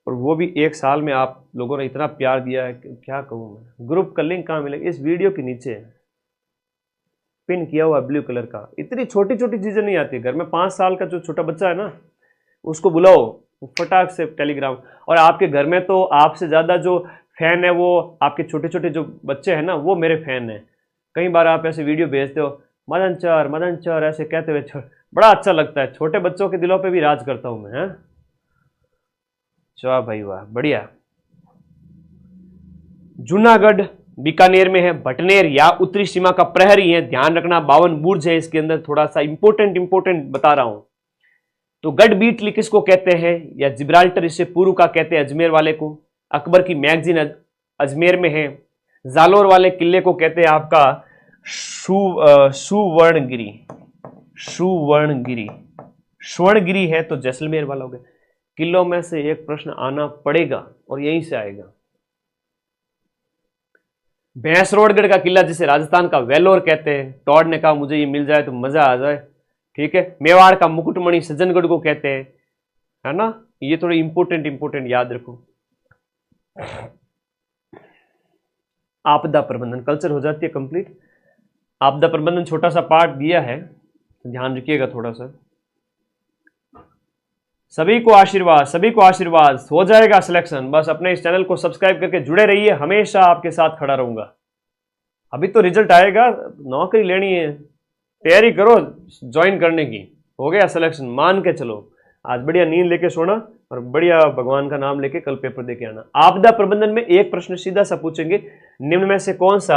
A: और वो भी 1 साल में आप लोगों ने इतना प्यार दिया है कि क्या कहूं मैं। ग्रुप का लिंक कहां मिलेगा, इस वीडियो के नीचे पिन किया हुआ ब्लू कलर का। इतनी छोटी छोटी चीजें नहीं आती घर में। 5 साल का जो छोटा बच्चा है ना, उसको बुलाओ, फटाक से टेलीग्राम। और आपके घर में तो आपसे ज्यादा जो फैन है वो आपके छोटे छोटे जो बच्चे हैं ना, वो मेरे फैन हैं। कई बार आप ऐसे वीडियो भेजते हो, मदन चर ऐसे कहते हुए, बड़ा अच्छा लगता है। छोटे बच्चों के दिलों पे भी राज करता हूं मैं। वाह भाई वाह, बढ़िया। जूनागढ़ बीकानेर में है, भटनेर या उत्तरी सीमा का प्रहरी है, ध्यान रखना 52 बुर्ज है इसके अंदर, थोड़ा सा इंपोर्टेंट बता रहा हूं। तो गढ़ बीटली किसको कहते हैं, या जिब्राल्टर इसे पूर्व का कहते हैं अजमेर वाले को, अकबर की मैगजीन अजमेर में है, जालोर वाले किले को कहते हैं आपका सुवर्णगिरी, स्वर्णगिरी है तो जैसलमेर वाला हो गया। किलों में से एक प्रश्न आना पड़ेगा और यहीं से आएगा। भैंसरोडगढ़ का किला जिसे राजस्थान का वेलोर कहते हैं, टॉड ने कहा मुझे ये मिल जाए तो मजा आ जाए, ठीक है। मेवाड़ का मुकुटमणि सज्जनगढ़ को कहते हैं, है ना। ये थोड़े इंपोर्टेंट याद रखो। आपदा प्रबंधन कल्चर हो जाती है कंप्लीट। आपदा प्रबंधन छोटा सा पार्ट दिया है, ध्यान रखिएगा थोड़ा सा। सभी को आशीर्वाद, हो जाएगा सिलेक्शन। बस अपने इस चैनल को सब्सक्राइब करके जुड़े रहिए, हमेशा आपके साथ खड़ा रहूंगा। अभी तो रिजल्ट आएगा, नौकरी लेनी है, तैयारी करो ज्वाइन करने की, हो गया सिलेक्शन, मान के चलो। आज बढ़िया नींद लेके सोना और बढ़िया भगवान का नाम लेके कल पेपर देके आना। आपदा प्रबंधन में एक प्रश्न सीधा सा पूछेंगे, निम्न में से कौन सा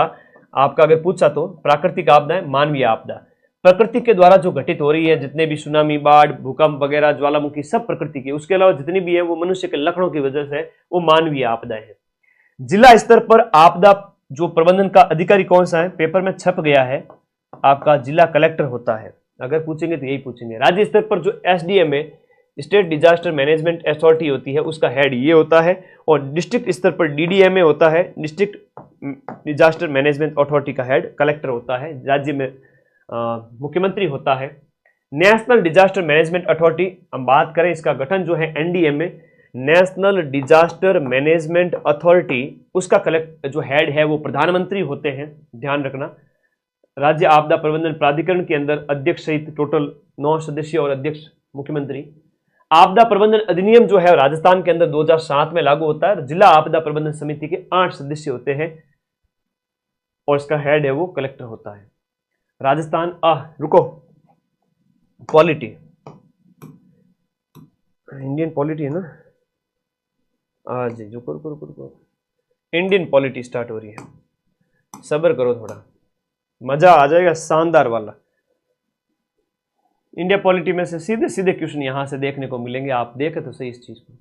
A: आपका अगर पूछा तो प्राकृतिक आपदा, मानवीय आपदा। प्रकृति के द्वारा जो घटित हो रही है, जितने भी सुनामी, बाढ़, भूकंप वगैरह, ज्वालामुखी, सब प्रकृति की, उसके अलावा जितनी भी है वो मनुष्य के लक्षणों की वजह से वो मानवीय आपदा है। जिला स्तर पर आपदा जो प्रबंधन का अधिकारी कौन सा है, पेपर में छप गया है, आपका जिला कलेक्टर होता है। अगर पूछेंगे तो यही पूछेंगे। राज्य स्तर पर जो एसडीएम है, स्टेट डिजास्टर मैनेजमेंट अथॉरिटी होती है, उसका हेड ये होता है। और डिस्ट्रिक्ट स्तर पर डीडीएमए होता है, डिस्ट्रिक्ट डिजास्टर मैनेजमेंट अथॉरिटी का हेड कलेक्टर होता है। राज्य में मुख्यमंत्री होता है। नेशनल डिजास्टर मैनेजमेंट अथॉरिटी हम बात करें, इसका गठन जो है NDMA, national disaster management authority, उसका जो हेड है वो प्रधानमंत्री होते हैं, ध्यान रखना। राज्य आपदा प्रबंधन प्राधिकरण के अंदर अध्यक्ष सहित टोटल 9 सदस्य और अध्यक्ष मुख्यमंत्री। आपदा प्रबंधन अधिनियम जो है राजस्थान के अंदर 2007 में लागू होता है। जिला आपदा प्रबंधन समिति के 8 सदस्य होते हैं और इसका हेड है वो कलेक्टर होता है। राजस्थान रुको, पॉलिटी, इंडियन पॉलिटी है ना, आज रुको, इंडियन पॉलिटी स्टार्ट हो रही है, सब्र करो थोड़ा, मजा आ जाएगा शानदार वाला। इंडिया पॉलिटी में से सीधे सीधे क्वेश्चन यहां से देखने को मिलेंगे, आप देखें तो सही इस चीज को।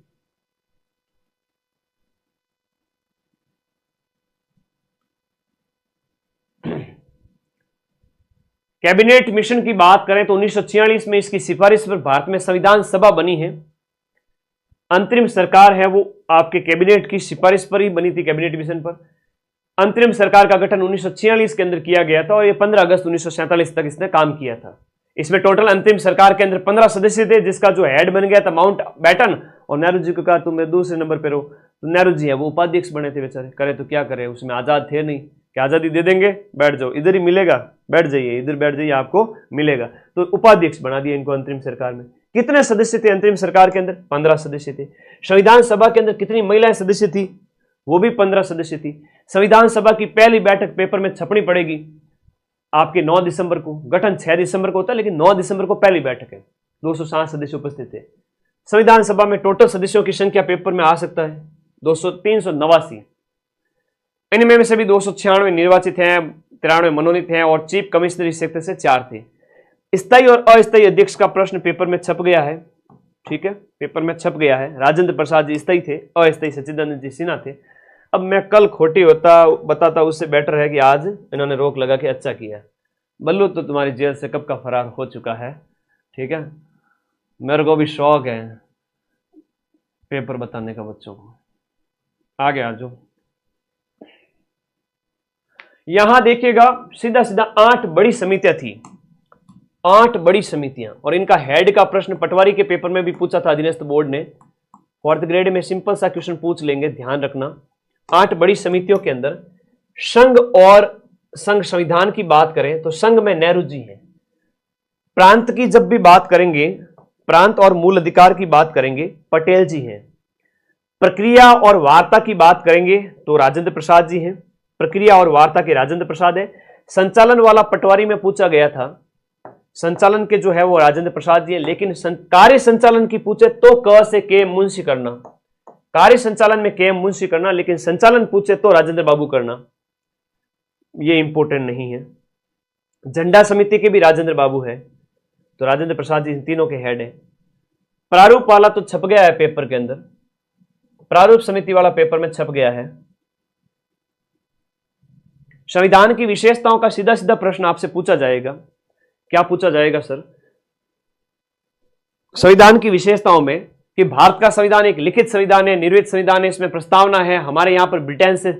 A: कैबिनेट मिशन की बात करें तो 1946 में इसकी सिफारिश पर भारत में संविधान सभा बनी है। अंतरिम सरकार है वो आपके कैबिनेट की सिफारिश पर ही बनी थी, कैबिनेट मिशन पर। अंतरिम सरकार का गठन 1946 के अंदर किया गया था और ये 15 अगस्त 1947 तक इसने काम किया था। इसमें टोटल अंतरिम सरकार के अंदर 15 सदस्य थे, जिसका जो हेड बन गया था माउंट बैटन। और नेहरू जी को कहा तुम मेरे दूसरे नंबर पे रहो, तो नेहरू जी है वो उपाध्यक्ष बने थे बेचारे, करे तो क्या करे, उसमें आजाद थे नहीं कि आजादी दे देंगे बैठ जाओ, इधर ही मिलेगा, बैठ जाइए, इधर बैठ जाइए आपको मिलेगा, तो उपाध्यक्ष बना दिया इनको अंतरिम सरकार में। कितने सदस्य थे अंतरिम सरकार के अंदर? 15 सदस्य थे। संविधान सभा के अंदर कितनी महिलाएं सदस्य थी? वो भी 15 सदस्य थी। संविधान सभा की पहली बैठक पेपर में छपनी पड़ेगी आपके 9 दिसंबर को, गठन 6 दिसंबर को होता है लेकिन 9 दिसंबर को पहली बैठक है। 260 सदस्य उपस्थित थे। संविधान सभा में टोटल सदस्यों की संख्या पेपर में आ सकता है 389। इनमें से भी 296 निर्वाचित हैं, 93 मनोनीत हैं और चीफ कमिश्नर इस सेक्टर से 4 थे। स्थायी और अस्थायी अध्यक्ष का प्रश्न पेपर में छप गया है, ठीक है, पेपर में छप गया है। राजेंद्र प्रसाद जी स्थायी थे, अस्थायी सच्चिदानंद जी सिन्हा थे। अब मैं कल खोटी बताता उससे बेटर है कि आज इन्होंने रोक लगा के अच्छा किया। बल्लू तो तुम्हारी जेल से कब का फरार हो चुका है, ठीक है। मेरे को भी शौक है पेपर बताने का बच्चों को। आगे आ जाओ, यहां देखिएगा सीधा सीधा 8 बड़ी समितियां थी, 8 बड़ी समितियां, और इनका हेड का प्रश्न पटवारी के पेपर में भी पूछा था अधीनस्थ बोर्ड ने। 4th ग्रेड में सिंपल सा क्वेश्चन पूछ लेंगे, ध्यान रखना। 8 बड़ी समितियों के अंदर संघ और संघ संविधान की बात करें तो संघ में नेहरू जी हैं। प्रांत की जब भी बात करेंगे, प्रांत और मूल अधिकार की बात करेंगे, पटेल जी हैं। प्रक्रिया और वार्ता की बात करेंगे तो राजेंद्र प्रसाद जी हैं। प्रक्रिया और वार्ता के राजेंद्र प्रसाद है। संचालन वाला पटवारी में पूछा गया था, संचालन के जो है वो राजेंद्र प्रसाद जी है। लेकिन कार्य संचालन की पूछे तो क से के मुंशी करना, कार्य संचालन में के.एम. मुंशी करना, लेकिन संचालन पूछे तो राजेंद्र बाबू करना, ये इंपॉर्टेंट नहीं है। झंडा समिति के भी राजेंद्र बाबू है, तो राजेंद्र प्रसाद जी इन तीनों के हेड है। प्रारूप वाला तो छप गया है पेपर के अंदर, प्रारूप समिति वाला पेपर में छप गया है। संविधान की विशेषताओं का सीधा सीधा प्रश्न आपसे पूछा जाएगा। क्या पूछा जाएगा सर? संविधान की विशेषताओं में कि भारत का संविधान एक लिखित संविधान है, निर्मित संविधान है, इसमें प्रस्तावना है, हमारे यहां पर ब्रिटेन से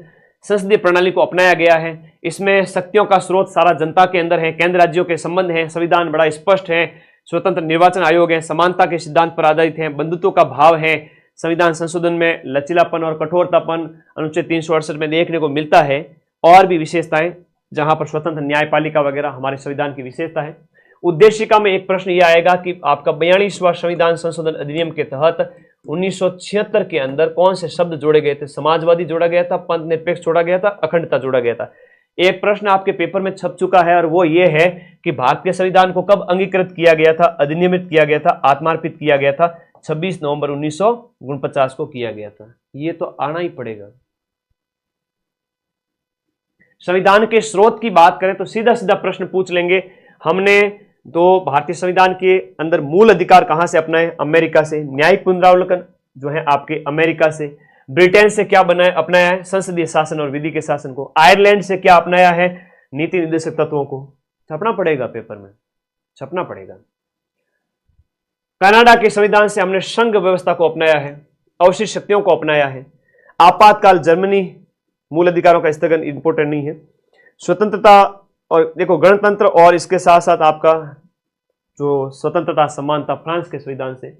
A: संसदीय प्रणाली को अपनाया गया है, इसमें शक्तियों का स्रोत सारा जनता के अंदर है, केंद्र राज्यों के संबंध है, संविधान बड़ा स्पष्ट है, स्वतंत्र निर्वाचन आयोग है, समानता के सिद्धांत पर आधारित है, बंधुत्व का भाव है, संविधान संशोधन में लचीलापन और कठोरतापन अनुच्छेद 368 में देखने को मिलता है, और भी विशेषताएं जहां पर स्वतंत्र न्यायपालिका वगैरह हमारे संविधान की विशेषता है। उद्देशिका में एक प्रश्न यह आएगा कि आपका 42वां संविधान संशोधन अधिनियम के तहत 1976 के अंदर कौन से शब्द जोड़े गए थे? समाजवादी जोड़ा गया था, पंथ निरपेक्ष जोड़ा गया था, अखंडता जोड़ा गया था। एक प्रश्न आपके पेपर में छप चुका है और वो ये है कि भारतीय संविधान को कब अंगीकृत किया गया था, अधिनियमित किया गया था, आत्मार्पित किया गया था? 26 नवंबर 1949 को किया गया था। ये तो आना ही पड़ेगा। संविधान के स्रोत की बात करें तो सीधा सीधा प्रश्न पूछ लेंगे हमने, तो भारतीय संविधान के अंदर मूल अधिकार कहां से अपनाए? अमेरिका से। न्यायिक पुनरावलोकन जो है आपके अमेरिका से। ब्रिटेन से क्या बनाया अपनाया है? संसदीय शासन और विधि के शासन को। आयरलैंड से क्या अपनाया है? नीति निर्देशक तत्वों को। छपना पड़ेगा पेपर में, छपना पड़ेगा। कनाडा के संविधान से हमने संघ व्यवस्था को अपनाया है, अवशिष्ट शक्तियों को अपनाया है। आपातकाल जर्मनी, मूल अधिकारों का स्थगन इंपोर्टेंट नहीं है। स्वतंत्रता और देखो गणतंत्र और इसके साथ साथ आपका जो स्वतंत्रता समानता फ्रांस के संविधान से।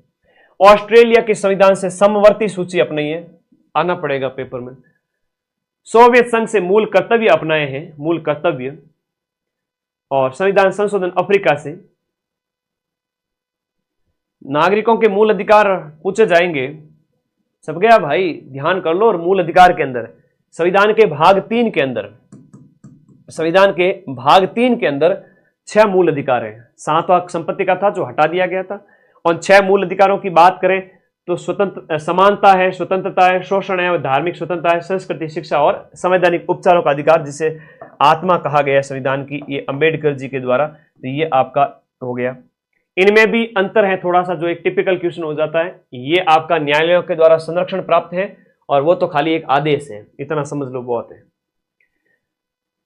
A: ऑस्ट्रेलिया के संविधान से समवर्ती सूची अपनाई है, आना पड़ेगा पेपर में। सोवियत संघ से मूल कर्तव्य अपनाए हैं, मूल कर्तव्य। और संविधान संशोधन अफ्रीका से। नागरिकों के मूल अधिकार पूछे जाएंगे। सब गया भाई, ध्यान कर लो। और मूल अधिकार के अंदर संविधान के भाग 3 के अंदर, संविधान के भाग 3 के अंदर 6 मूल अधिकार हैं। 7वां संपत्ति का था जो हटा दिया गया था। और 6 मूल अधिकारों की बात करें तो स्वतंत्र समानता है, स्वतंत्रता है, शोषण है, धार्मिक स्वतंत्रता है, संस्कृति, शिक्षा और संवैधानिक उपचारों का अधिकार, जिसे आत्मा कहा गया संविधान की, ये अंबेडकर जी के द्वारा। तो ये आपका हो गया। इनमें भी अंतर है थोड़ा सा, जो एक टिपिकल क्वेश्चन हो जाता है। ये आपका न्यायालयों के द्वारा संरक्षण प्राप्त है और वो तो खाली एक आदेश है, इतना समझ लो बहुत है।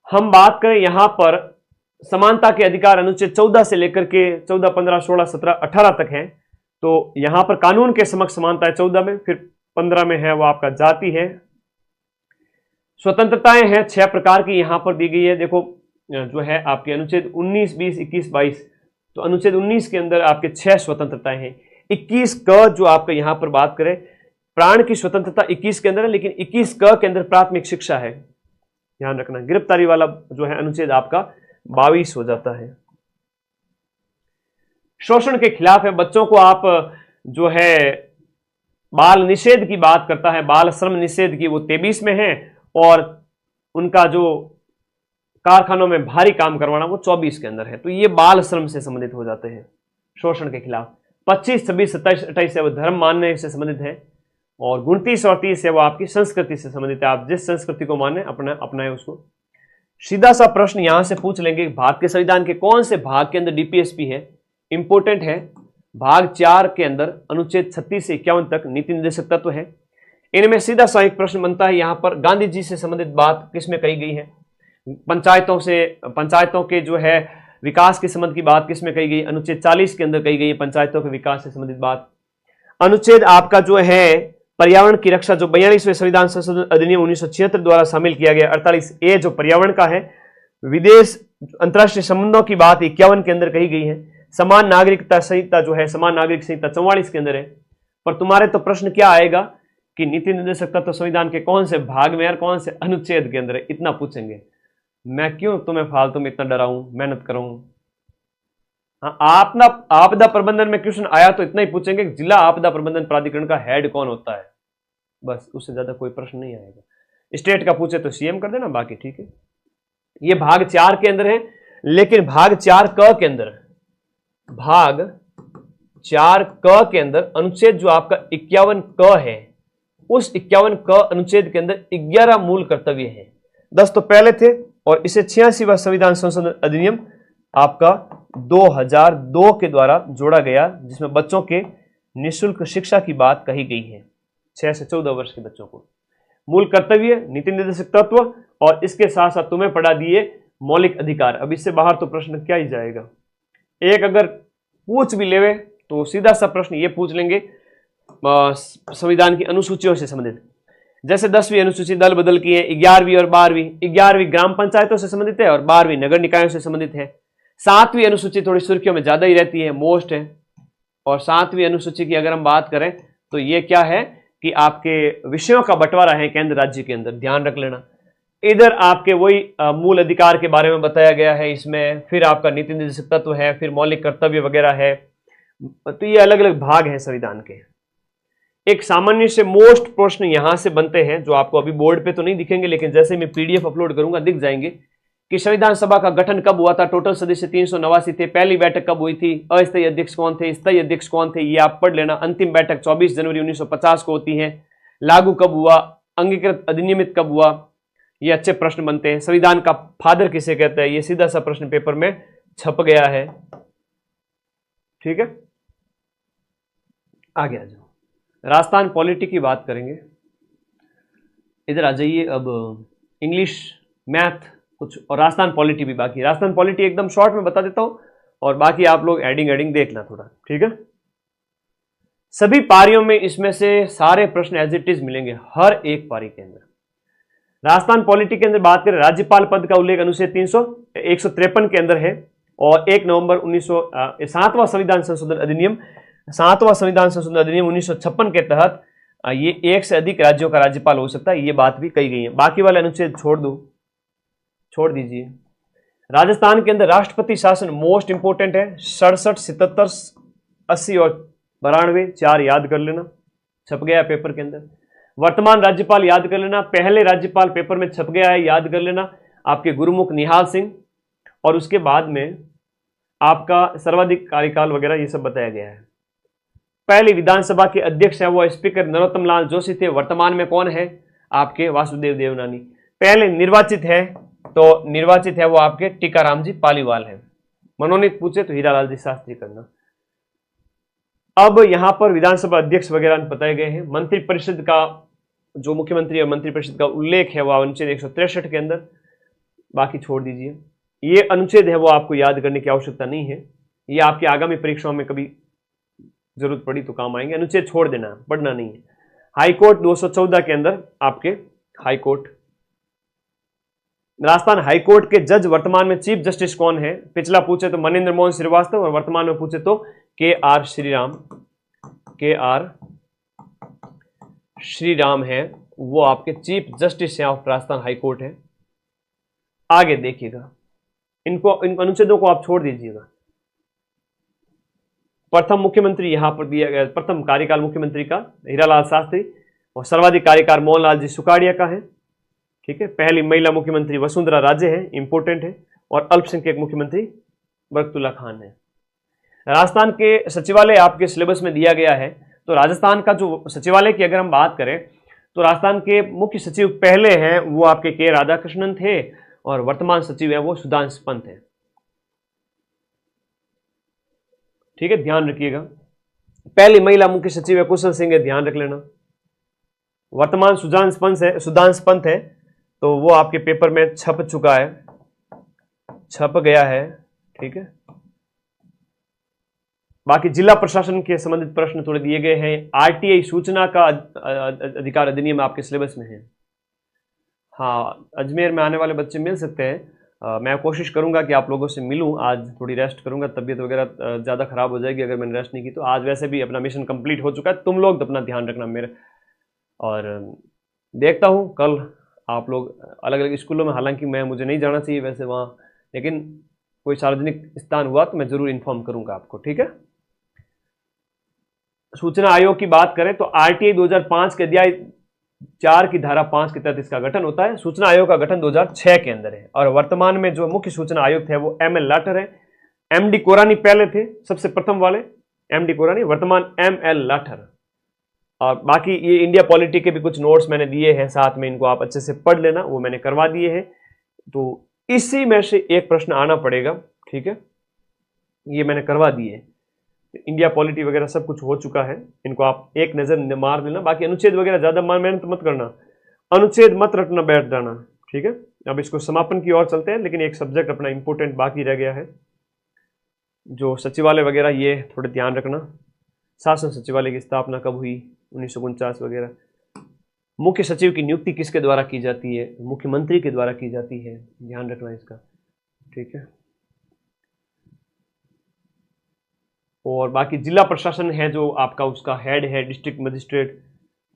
A: हम बात करें यहां पर समानता के अधिकार अनुच्छेद 14 से लेकर के 14, 15, 16, 17, 18 तक है। तो यहां पर कानून के समक्ष समानता है 14 में, फिर 15 में है वो आपका जाति है। स्वतंत्रताएं हैं 6 प्रकार की यहां पर दी गई है। देखो जो है आपके अनुच्छेद 19, 20, 21, 22। तो अनुच्छेद 19 के अंदर आपके 6 स्वतंत्रताएं हैं। 21 क जो आपका यहां पर बात करें, प्राण की स्वतंत्रता 21 के अंदर है, लेकिन 21 क के अंदर प्राथमिक शिक्षा है, ध्यान रखना। गिरफ्तारी वाला जो है अनुच्छेद आपका 22 हो जाता है। शोषण के खिलाफ है, बच्चों को आप जो है बाल निषेध की बात करता है, बाल श्रम निषेध की, वो 23 में है। और उनका जो कारखानों में भारी काम करवाना वो 24 के अंदर है। तो ये बाल श्रम से संबंधित हो जाते हैं शोषण के खिलाफ। 25, 26, 27, 28 है वो धर्म मानने से संबंधित है। और 29 और 30 है वो आपकी संस्कृति से संबंधित है, आप जिस संस्कृति को माने अपनाए उसको। सीधा सा प्रश्न यहां से पूछ लेंगे, भारत के संविधान के कौन से भाग के अंदर डीपीएसपी है? इंपोर्टेंट है। भाग 4 के अंदर अनुच्छेद 36 से 51 तक नीति निर्देशक तत्व है। इनमें सीधा सा एक प्रश्न बनता है, यहां पर गांधी जी से संबंधित बात किसमें कही गई है? पंचायतों के जो है विकास के संबंध की बात किसमें कही गई? अनुच्छेद 40 के अंदर कही गई है, पंचायतों के विकास से संबंधित बात। अनुच्छेद आपका जो है पर्यावरण की रक्षा, जो 42वें संविधान संशोधन अधिनियम 1976 द्वारा शामिल किया गया, 48A जो पर्यावरण का है। विदेश अंतर्राष्ट्रीय संबंधों की बात 51 के अंदर कही गई है। समान नागरिकता संहिता जो है, समान नागरिक संहिता 44 के अंदर है। पर तुम्हारे तो प्रश्न क्या आएगा कि नीति निर्देशक तत्व संविधान के कौन से भाग में और कौन से अनुच्छेद के अंदर है, इतना पूछेंगे। मैं क्यों तुम्हें फालतू में इतना डराऊं, मेहनत कराऊं। हाँ, आपदा प्रबंधन में क्वेश्चन आया तो इतना ही पूछेंगे, जिला आपदा प्रबंधन प्राधिकरण का हेड कौन होता है, बस, उससे ज्यादा कोई प्रश्न नहीं आएगा। स्टेट का पूछे तो सीएम कर देना, बाकी ठीक है। ये भाग 4 के अंदर है, लेकिन भाग 4 क के अंदर, भाग 4 क के अंदर अनुच्छेद जो आपका 51 क है, उस 51 क अनुच्छेद के अंदर 11 मूल कर्तव्य हैं। 10 तो पहले थे और इसे 86वां संविधान संशोधन अधिनियम आपका 2002 के द्वारा जोड़ा गया, जिसमें बच्चों के निःशुल्क शिक्षा की बात कही गई है 6 से 14 वर्ष के बच्चों को। मूल कर्तव्य, नीति निर्देशक तत्व और इसके साथ साथ तुम्हें पढ़ा दिए मौलिक अधिकार। अब इससे बाहर तो प्रश्न क्या ही जाएगा। एक अगर पूछ भी लेवे तो सीधा सा प्रश्न ये पूछ लेंगे संविधान की अनुसूचियों से संबंधित, जैसे 10वीं अनुसूची दल बदल की है, 11वीं और 12वीं। 11वीं ग्राम पंचायतों से संबंधित है और 12वीं नगर निकायों से संबंधित है। 7वीं अनुसूची थोड़ी सुर्खियों में ज्यादा ही रहती है, मोस्ट है। और 7वीं अनुसूची की अगर हम बात करें तो ये क्या है कि आपके विषयों का बंटवारा है केंद्र राज्य के अंदर, ध्यान रख लेना। इधर आपके वही मूल अधिकार के बारे में बताया गया है इसमें, फिर आपका नीति निर्देशक तत्व है, फिर मौलिक कर्तव्य वगैरह है। तो ये अलग अलग भाग हैं संविधान के। एक सामान्य से मोस्ट प्रश्न यहां से बनते हैं जो आपको अभी बोर्ड पे तो नहीं दिखेंगे, लेकिन जैसे मैं पीडीएफ अपलोड करूंगा दिख जाएंगे कि संविधान सभा का गठन कब हुआ था, टोटल सदस्य 389 थे, पहली बैठक कब हुई थी, अस्थायी अध्यक्ष कौन थे, स्थायी अध्यक्ष कौन थे, ये आप पढ़ लेना। अंतिम बैठक 24 जनवरी 1950 को होती है। लागू कब हुआ, अंगीकृत अधिनियमित कब हुआ, ये अच्छे प्रश्न बनते हैं। संविधान का फादर किसे कहते हैं, ये सीधा सा प्रश्न पेपर में छप गया है। ठीक है, आगे आ जाओ। राजस्थान पॉलिटी की बात करेंगे। इधर आ जाइए। अब इंग्लिश, मैथ कुछ और राजस्थान पॉलिटी भी बाकी। राजस्थान पॉलिटी एकदम शॉर्ट में बता देता हूं और बाकी आप लोग एडिंग देखना थोड़ा, ठीक है। सभी पारियों में इसमें से सारे प्रश्न एज इट इज मिलेंगे हर एक पारी के अंदर। राजस्थान पॉलिटी के अंदर बात करें, राज्यपाल पद का उल्लेख अनुच्छेद 153 के अंदर है और 1 नवंबर 7वां संविधान संशोधन अधिनियम 1956 के तहत ये एक से अधिक राज्यों का राज्यपाल हो सकता है, ये बात भी कही गई है। बाकी वाले अनुच्छेद छोड़ दीजिए। राजस्थान के अंदर राष्ट्रपति शासन मोस्ट इंपोर्टेंट है। 67, 77, 80 और 92 4 याद कर लेना, छप गया है पेपर के अंदर। वर्तमान राज्यपाल याद कर लेना, पहले राज्यपाल पेपर में छप गया है, याद कर लेना, आपके गुरुमुख निहाल सिंह। और उसके बाद में आपका सर्वाधिक कार्यकाल वगैरह ये सब बताया गया है। पहले विधानसभा के अध्यक्ष है वो स्पीकर नरोत्तम लाल जोशी थे। वर्तमान में कौन है, आपके वासुदेव देवनानी। पहले निर्वाचित है तो निर्वाचित है वो आपके टीकाराम जी पालीवाल है। मनोनीत पूछे तो हीरालाल जी शास्त्री करना। अब यहां पर विधानसभा अध्यक्ष वगैरह बताए गए हैं। मंत्रिपरिषद का जो मुख्यमंत्री और मंत्रिपरिषद का उल्लेख है वह अनुच्छेद 163 के अंदर, बाकी छोड़ दीजिए। ये अनुच्छेद है वो आपको याद करने की आवश्यकता नहीं है, ये आपकी आगामी परीक्षाओं में कभी जरूरत पड़ी तो काम आएंगे। अनुच्छेद छोड़ देना, पढ़ना नहीं है। हाईकोर्ट 214 के अंदर आपके हाईकोर्ट। राजस्थान हाईकोर्ट के जज वर्तमान में चीफ जस्टिस कौन है, पिछला पूछे तो मनेंद्र मोहन श्रीवास्तव और वर्तमान में पूछे तो के.आर. श्रीराम है, वो आपके चीफ जस्टिस हैं ऑफ राजस्थान हाईकोर्ट है। आगे देखिएगा, इन अनुच्छेदों को आप छोड़ दीजिएगा। प्रथम मुख्यमंत्री यहां पर दिया गया, प्रथम कार्यकाल मुख्यमंत्री का हीरालाल शास्त्री और सर्वाधिक कार्यकाल मोहनलाल जी सुकाड़िया का है। ठीक है, पहली महिला मुख्यमंत्री वसुंधरा राजे है, इंपोर्टेंट है। और अल्पसंख्यक मुख्यमंत्री बरकतुल्ला खान है। राजस्थान के सचिवालय आपके सिलेबस में दिया गया है, तो राजस्थान का जो सचिवालय की अगर हम बात करें तो राजस्थान के मुख्य सचिव पहले हैं वो आपके के राधाकृष्णन थे और वर्तमान सचिव है वो सुधांशु पंत है। ठीक है, ध्यान रखिएगा। पहली महिला मुख्य सचिव है कुशल सिंह है, ध्यान रख लेना। वर्तमान सुधांशु पंत है, तो वो आपके पेपर में छप चुका है, छप गया है। ठीक है, बाकी जिला प्रशासन के संबंधित प्रश्न थोड़े दिए गए हैं। आरटीआई सूचना का अधिकार अधिनियम आपके सिलेबस में है। हाँ, अजमेर में आने वाले बच्चे मिल सकते हैं। मैं कोशिश करूंगा कि आप लोगों से मिलूं। आज थोड़ी रेस्ट करूंगा, तबीयत वगैरह ज़्यादा खराब हो जाएगी अगर मैंने रेस्ट नहीं की तो। आज वैसे भी अपना मिशन कंप्लीट हो चुका है, तुम लोग अपना ध्यान रखना मेरे। और देखता हूं कल आप लोग अलग अलग स्कूलों में, हालांकि मुझे नहीं जाना चाहिए वैसे वहाँ, लेकिन कोई सार्वजनिक स्थान हुआ तो मैं ज़रूर इन्फॉर्म करूंगा आपको। ठीक है, सूचना आयोग की बात करें तो आरटीआई 2005 के अध्याय 4 की धारा 5 के तहत इसका गठन होता है। सूचना आयोग का गठन 2006 के अंदर है और वर्तमान में जो मुख्य सूचना आयुक्त है वो एम.एल. लाठर है। एम.डी. कोरानी पहले थे, सबसे प्रथम वाले एम.डी. कोरानी, वर्तमान एम.एल. लाठर। और बाकी ये इंडिया पॉलिटी के भी कुछ नोट्स मैंने दिए हैं साथ में, इनको आप अच्छे से पढ़ लेना, वो मैंने करवा दिए हैं। तो इसी में से एक प्रश्न आना पड़ेगा, ठीक है, ये मैंने करवा दिए। इंडिया पॉलिटी वगैरह सब कुछ हो चुका है, इनको आप एक नजर मार देना। बाकी अनुच्छेद वगैरह ज्यादा मेहनत मत करना, अनुच्छेद मत रटना बैठ जाना, ठीक है। अब इसको समापन की ओर चलते हैं, लेकिन एक सब्जेक्ट अपना इंपॉर्टेंट बाकी रह गया है, जो सचिवालय वगैरह, ये थोड़े ध्यान रखना। शासन सचिवालय की स्थापना कब हुई, 1949 वगैरह। मुख्य सचिव की नियुक्ति किसके द्वारा की जाती है, मुख्यमंत्री के द्वारा की जाती है, ध्यान रखना इसका, ठीक है। और बाकी जिला प्रशासन है जो आपका, उसका हेड है डिस्ट्रिक्ट मजिस्ट्रेट,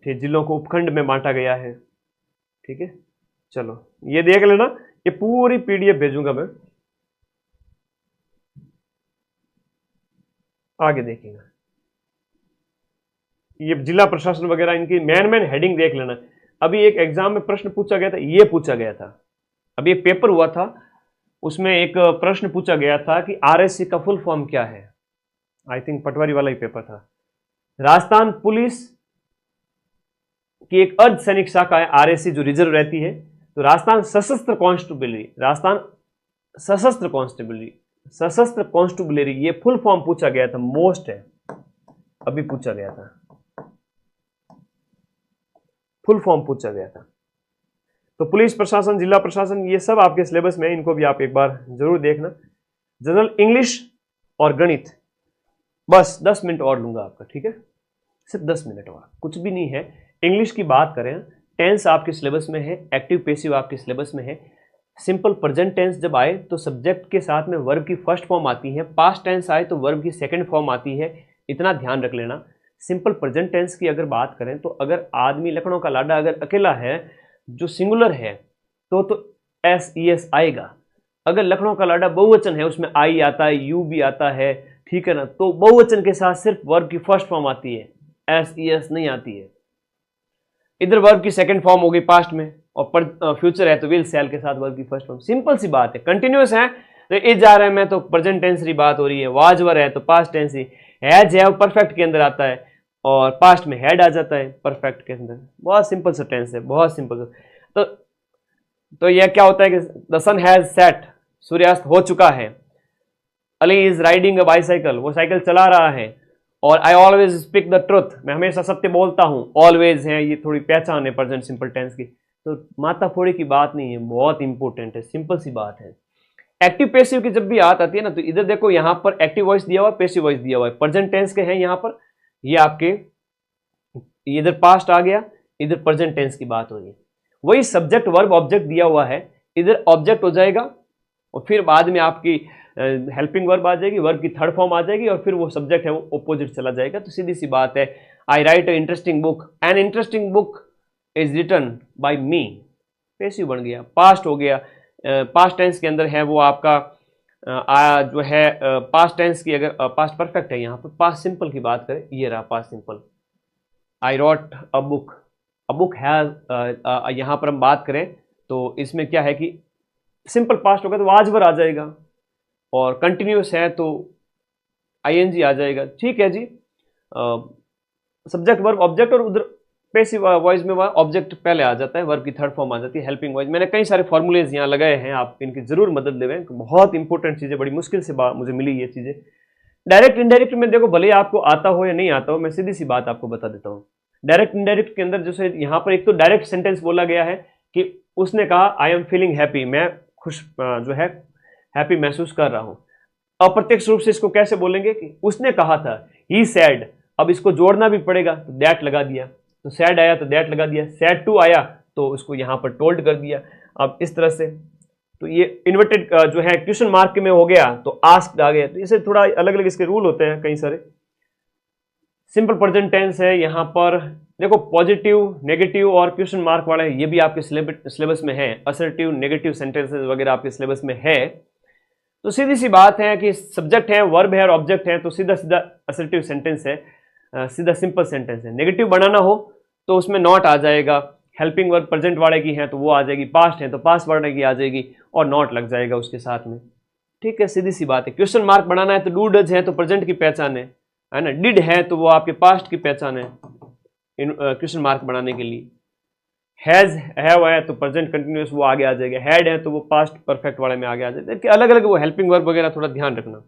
A: ठीक, जिलों को उपखंड में बांटा गया है, ठीक है। चलो ये देख लेना, ये पूरी पीडीएफ भेजूंगा मैं, आगे देखिएगा। ये जिला प्रशासन वगैरह इनकी मैन हेडिंग देख लेना। अभी एक एग्जाम में प्रश्न पूछा गया था, ये पूछा गया था, अभी एक पेपर हुआ था, उसमें एक प्रश्न पूछा गया था कि आरएससी का फुल फॉर्म क्या है। आई थिंक पटवारी वाला ही पेपर था। राजस्थान पुलिस की एक अर्ध सैनिक शाखा है आरएससी, जो रिजर्व रहती है। तो राजस्थान सशस्त्र कांस्टेबलरी, राजस्थान सशस्त्र कांस्टेबलरी, ये फुल फॉर्म पूछा गया था, मोस्ट है, अभी पूछा गया था, फुल फॉर्म पूछा गया था। तो पुलिस प्रशासन, जिला प्रशासन, ये सब आपके सिलेबस में, इनको भी आप एक बार जरूर देखना। जनरल इंग्लिश और गणित, बस 10 मिनट और लूंगा आपका, ठीक है, सिर्फ 10 मिनट और, कुछ भी नहीं है। इंग्लिश की बात करें, टेंस आपके सिलेबस में है, एक्टिव पैसिव आपके सिलेबस में है। सिंपल प्रेजेंट टेंस जब आए तो सब्जेक्ट के साथ में वर्ब की फर्स्ट फॉर्म आती है, पास्ट टेंस आए तो वर्ब की सेकंड फॉर्म आती है, इतना ध्यान रख लेना। सिंपल प्रेजेंट टेंस की अगर बात करें तो अगर आदमी लखनऊ का लाडा अगर अकेला है जो सिंगुलर है तो एस आएगा। अगर लखनऊ का लाडा बहुवचन है, उसमें आई आता है, यू भी आता है, ठीक है ना, तो बहुवचन के साथ सिर्फ वर्ब की फर्स्ट फॉर्म आती है, एस नहीं आती है। इधर वर्ब की सेकंड फॉर्म होगी पास्ट में, और फ्यूचर है तो विल शैल के साथ वर्ब की फर्स्ट फॉर्म। सिंपल सी बात है। कंटिन्यूअस है तो इज जा रहे में तो प्रेजेंट टेंस की बात हो रही है, वाज वर है तो पास्ट टेंस ही, हैज है परफेक्ट के अंदर आता है, और पास्ट में हैड आ जाता है परफेक्ट के अंदर। बहुत सिंपल सा टेंस है, बहुत सिंपल सा। तो यह क्या होता है कि द सन हैज सेट, सूर्यास्त हो चुका है। Ali is riding a bicycle, वो साइकिल चला रहा है। और I always speak the truth, मैं हमेशा सत्य बोलता हूं। ऑलवेज है, ये थोड़ी पहचान है प्रेजेंट सिंपल टेंस की, तो माता फोड़ी की बात नहीं है, बहुत इंपॉर्टेंट है, सिंपल सी बात है। एक्टिव पैसिव की जब भी बात आती है ना, तो इधर देखो यहां पर एक्टिव वॉइस दिया हुआ है, पैसिव वॉइस दिया हुआ है, प्रेजेंट टेंस के हैं यहां पर, ये आपके इधर पास्ट आ गया, इधर प्रेजेंट टेंस की बात हो रही है। वही सब्जेक्ट वर्ब ऑब्जेक्ट दिया हुआ है, इधर ऑब्जेक्ट हो जाएगा और फिर बाद में आपकी हेल्पिंग वर्ब आ जाएगी, वर्ब की थर्ड फॉर्म आ जाएगी, और फिर वो सब्जेक्ट है वो ऑपोजिट चला जाएगा। तो सीधी सी बात है, I write a interesting book, an interesting book is written by me, passive बन गया, पास्ट हो गया। पास्ट टेंस के अंदर है वो आपका जो है पास्ट टेंस की, अगर पास्ट परफेक्ट है, यहाँ पर पास्ट सिंपल की बात करें, ये रहा past simple, I wrote a book has, यहाँ पर हम बात करें तो इसमें क्या है कि सिंपल पास्ट होगा तो आज वर आ जाएगा, और कंटिन्यूस है तो आईएनजी आ जाएगा, ठीक है जी। सब्जेक्ट वर्ब ऑब्जेक्ट, और उधर पैसिव वॉइस में ऑब्जेक्ट पहले आ जाता है, वर्ब की थर्ड फॉर्म आ जाती है, हेल्पिंग वॉइस। मैंने कई सारे फॉर्मूलेज यहाँ लगाए हैं, आप इनकी जरूर मदद लेवें, बहुत इंपॉर्टेंट चीजें, बड़ी मुश्किल से मुझे मिली ये चीजें। डायरेक्ट इनडायरेक्ट में देखो, भले आपको आता हो या नहीं आता हो, मैं सीधी सी बात आपको बता देता हूँ। डायरेक्ट इनडायरेक्ट के अंदर जैसे यहाँ पर एक तो डायरेक्ट सेंटेंस बोला गया है कि उसने कहा आई एम फीलिंग हैप्पी, मैं खुश जो है हैप्पी महसूस कर रहा हूं। अप्रत्यक्ष रूप से इसको कैसे बोलेंगे कि उसने कहा था, ही सैड, अब इसको जोड़ना भी पड़ेगा तो दैट लगा दिया, तो सैड आया तो दैट लगा दिया, सैड टू आया तो उसको यहां पर टोल्ड कर दिया। अब इस तरह से तो ये इन्वर्टेड जो है क्वेश्चन मार्क में हो गया तो आस्क्ड आ गया, तो इसे थोड़ा अलग अलग इसके रूल होते हैं कई सारे। सिंपल प्रेजेंट टेंस है, यहां पर देखो पॉजिटिव, नेगेटिव और क्वेश्चन मार्क वाला है, ये भी आपके सिलेबस में है। असर्टिव, नेगेटिव सेंटेंसेस वगैरह आपके सिलेबस में है। तो सीधी सी बात है कि सब्जेक्ट है, वर्ब है और ऑब्जेक्ट है, तो सीधा सीधा असर्टिव सेंटेंस है, सीधा सिंपल सेंटेंस है। नेगेटिव बनाना हो तो उसमें नॉट आ जाएगा, हेल्पिंग वर्ब प्रेजेंट वाले की है तो वो आ जाएगी, पास्ट है तो पास्ट वाले की आ जाएगी, और नॉट लग जाएगा उसके साथ में, ठीक है, सीधी सी बात है। क्वेश्चन मार्क बनाना है तो डू डज है तो प्रेजेंट की पहचान है ना, डिड है तो वो आपके पास्ट की पहचान है, क्वेश्चन मार्क बनाने के लिए। हैज हैव है तो प्रेजेंट कंटिन्यूअस वो आगे आ जाएगा, हैड है तो वो पास्ट परफेक्ट वाले में आगे आ जाएगा। देखिए अलग अलग वो हेल्पिंग वर्ब वगैरह थोड़ा ध्यान रखना।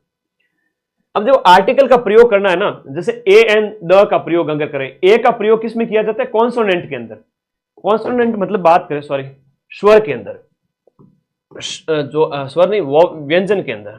A: अब जो आर्टिकल का प्रयोग करना है ना, जैसे ए एंड द का प्रयोग अगर करें, ए का प्रयोग किस में किया जाता है? कॉन्सोनेंट के अंदर। कॉन्सोनेंट मतलब बात करें सॉरी स्वर के अंदर, जो स्वर नहीं वो व्यंजन के अंदर,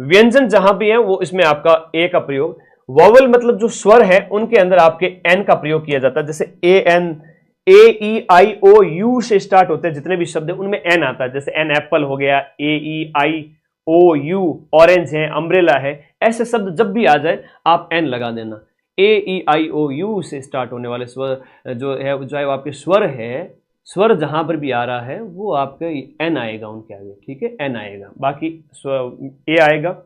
A: व्यंजन जहां भी है वो इसमें आपका ए का प्रयोग। वॉवल मतलब जो स्वर है उनके अंदर आपके एन का प्रयोग किया जाता है। जैसे a an, A E I O U से स्टार्ट होते हैं जितने भी शब्द है उनमें एन आता है। जैसे एन एप्पल हो गया, ए E I O you, orange है, अम्ब्रेला है, ऐसे शब्द जब भी आ जाए आप एन लगा देना। ए ई आई ओ यू से स्टार्ट होने वाले स्वर जो है वो आपके स्वर है, स्वर जहां पर भी आ रहा है वो आपका एन आएगा उनके आगे, ठीक है, एन आएगा, बाकी ए आएगा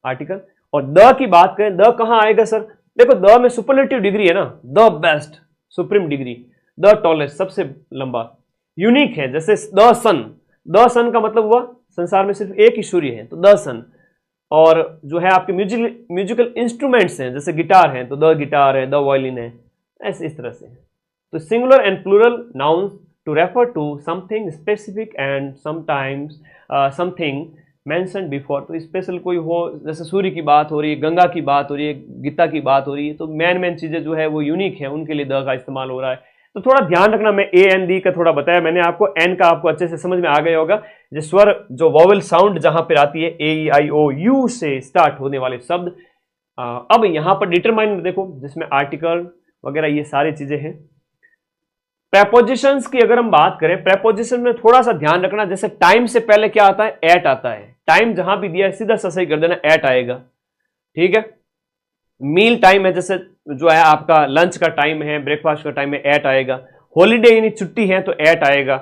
A: आर्टिकल। और द की बात करें, द कहां आएगा सर? देखो द में सुपरलेटिव डिग्री है ना, the best, supreme degree, the tallest सबसे लंबा, यूनिक है। जैसे द सन, द सन का मतलब हुआ संसार में सिर्फ एक ही सूर्य है, तो द सन। और जो है आपके म्यूजिकल इंस्ट्रूमेंट्स हैं, जैसे गिटार है तो द गिटार है, द वायलिन है, ऐसे इस तरह से। तो singular and plural nouns to refer to something specific and sometimes something mentioned before. तो स्पेशल कोई हो, जैसे सूर्य की बात हो रही है, गंगा की बात हो रही है, गीता की बात हो रही है, तो मेन चीजें जो है वो यूनिक है, उनके लिए द का इस्तेमाल हो रहा है। तो थोड़ा ध्यान रखना, मैं ए एन डी का थोड़ा बताया मैंने आपको, एन का आपको अच्छे से समझ में आ गया होगा। जो स्वर जो वॉवल साउंड जहां पर आती है, ए ई आई ओ यू से स्टार्ट होने वाले शब्द। अब यहां पर डिटरमाइनर देखो, जिसमें आर्टिकल वगैरह ये सारी चीजें हैं। प्रेपोजिशंस की अगर हम बात करें, प्रेपोजिशन में थोड़ा सा ध्यान रखना, जैसे टाइम से पहले क्या आता है? एट आता है। टाइम जहां भी दिया है सीधा सा सही कर देना, एट आएगा, ठीक है। मील टाइम है, जैसे जो है आपका लंच का टाइम है, ब्रेकफास्ट का टाइम है, एट आएगा। हॉलीडे यानी छुट्टी है तो एट आएगा।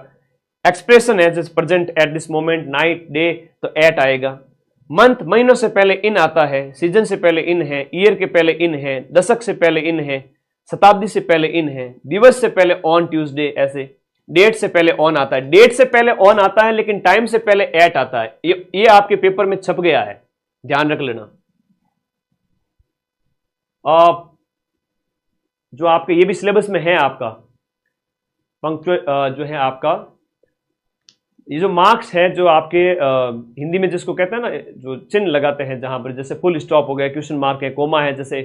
A: एक्सप्रेशन है जैसे present, at this moment, night, day, तो एट आएगा। मंथ महीनों से पहले इन आता है, सीजन से पहले इन है, ईयर के पहले इन है, दशक से पहले इन है, शताब्दी से पहले इन है, दिवस से पहले ऑन ट्यूसडे, ऐसे। डेट से पहले ऑन आता है, डेट से पहले ऑन आता है, लेकिन टाइम से पहले एट आता है। ये आपके पेपर में छप गया है, ध्यान रख लेना। जो आपके ये भी सिलेबस में है आपका पंक्चुअल जो है आपका ये जो मार्क्स है, जो आपके हिंदी में जिसको कहते हैं ना, जो चिन्ह लगाते हैं जहां पर, जैसे फुल स्टॉप हो गया, क्वेश्चन मार्क है, कोमा है, जैसे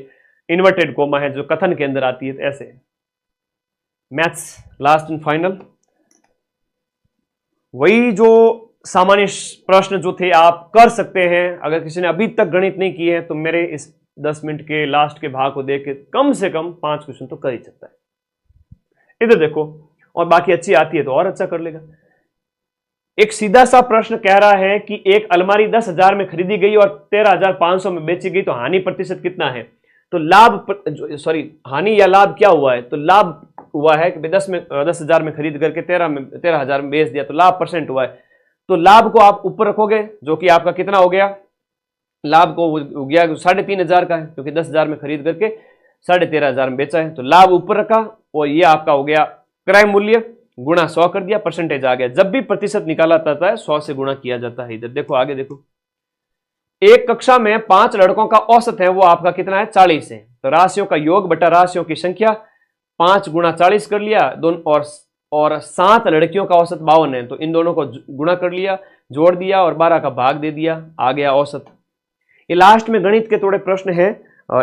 A: इन्वर्टेड कोमा है जो कथन के अंदर आती है, तो ऐसे। मैथ्स लास्ट एंड फाइनल, वही जो सामान्य प्रश्न जो थे आप कर सकते हैं। अगर किसी ने अभी तक गणित नहीं किए हैं तो मेरे इस 10 मिनट के लास्ट के भाग को देख के कम से कम 5 क्वेश्चन तो कर ही सकता है। इधर देखो, और बाकी अच्छी आती है तो और अच्छा कर लेगा। एक सीधा सा प्रश्न कह रहा है कि एक अलमारी 10,000 में खरीदी गई और 13,500 में बेची गई, तो हानि प्रतिशत कितना है? तो लाभ, सॉरी हानि या लाभ क्या हुआ है? तो लाभ हुआ है कि 10,000 में खरीद करके 13,000 में बेच दिया, तो लाभ परसेंट हुआ है। तो लाभ को आप ऊपर रखोगे, जो कि आपका कितना हो गया? लाभ को हो गया 3,500 का है, क्योंकि 10,000 में खरीद करके 13,500 में बेचा है, तो लाभ ऊपर रखा, और ये आपका हो गया क्रय मूल्य गुणा 100 कर दिया, परसेंटेज आ गया। जब भी प्रतिशत निकाला जाता है 100 से गुणा किया जाता है। इधर देखो, आगे देखो, एक कक्षा में 5 लड़कों का औसत है वो आपका कितना है? 40 है। तो राशियों का योग बटा राशियों की संख्या, 5 गुणा 40 कर लिया, दोनों और 7 लड़कियों का औसत 52 है, तो इन दोनों को गुणा कर लिया, जोड़ दिया और 12 का भाग दे दिया, आ गया औसत। ये लास्ट में गणित के थोड़े प्रश्न हैं,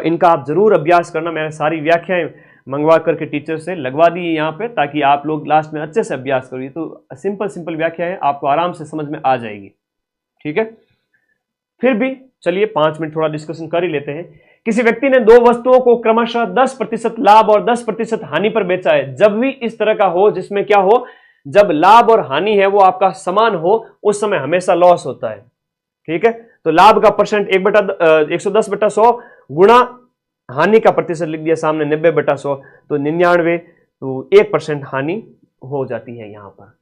A: इनका आप जरूर अभ्यास करना। मैंने सारी व्याख्याएं मंगवा करके टीचर से लगवा दी यहाँ पे, ताकि आप लोग लास्ट में अच्छे से अभ्यास करिए। तो सिंपल व्याख्या है, आपको आराम से समझ में आ जाएगी, ठीक है। फिर भी चलिए 5 मिनट थोड़ा डिस्कशन कर ही लेते हैं। किसी व्यक्ति ने 2 वस्तुओं को क्रमशः 10% लाभ और 10% हानि पर बेचा है। जब भी इस तरह का हो, जिसमें क्या हो, जब लाभ और हानि है वो आपका समान हो, उस समय हमेशा लॉस होता है, ठीक है। तो लाभ का परसेंट 110/100 गुणा हानि का प्रतिशत लिख दिया सामने 90/100, तो 99, तो 1% हानि हो जाती है यहां पर।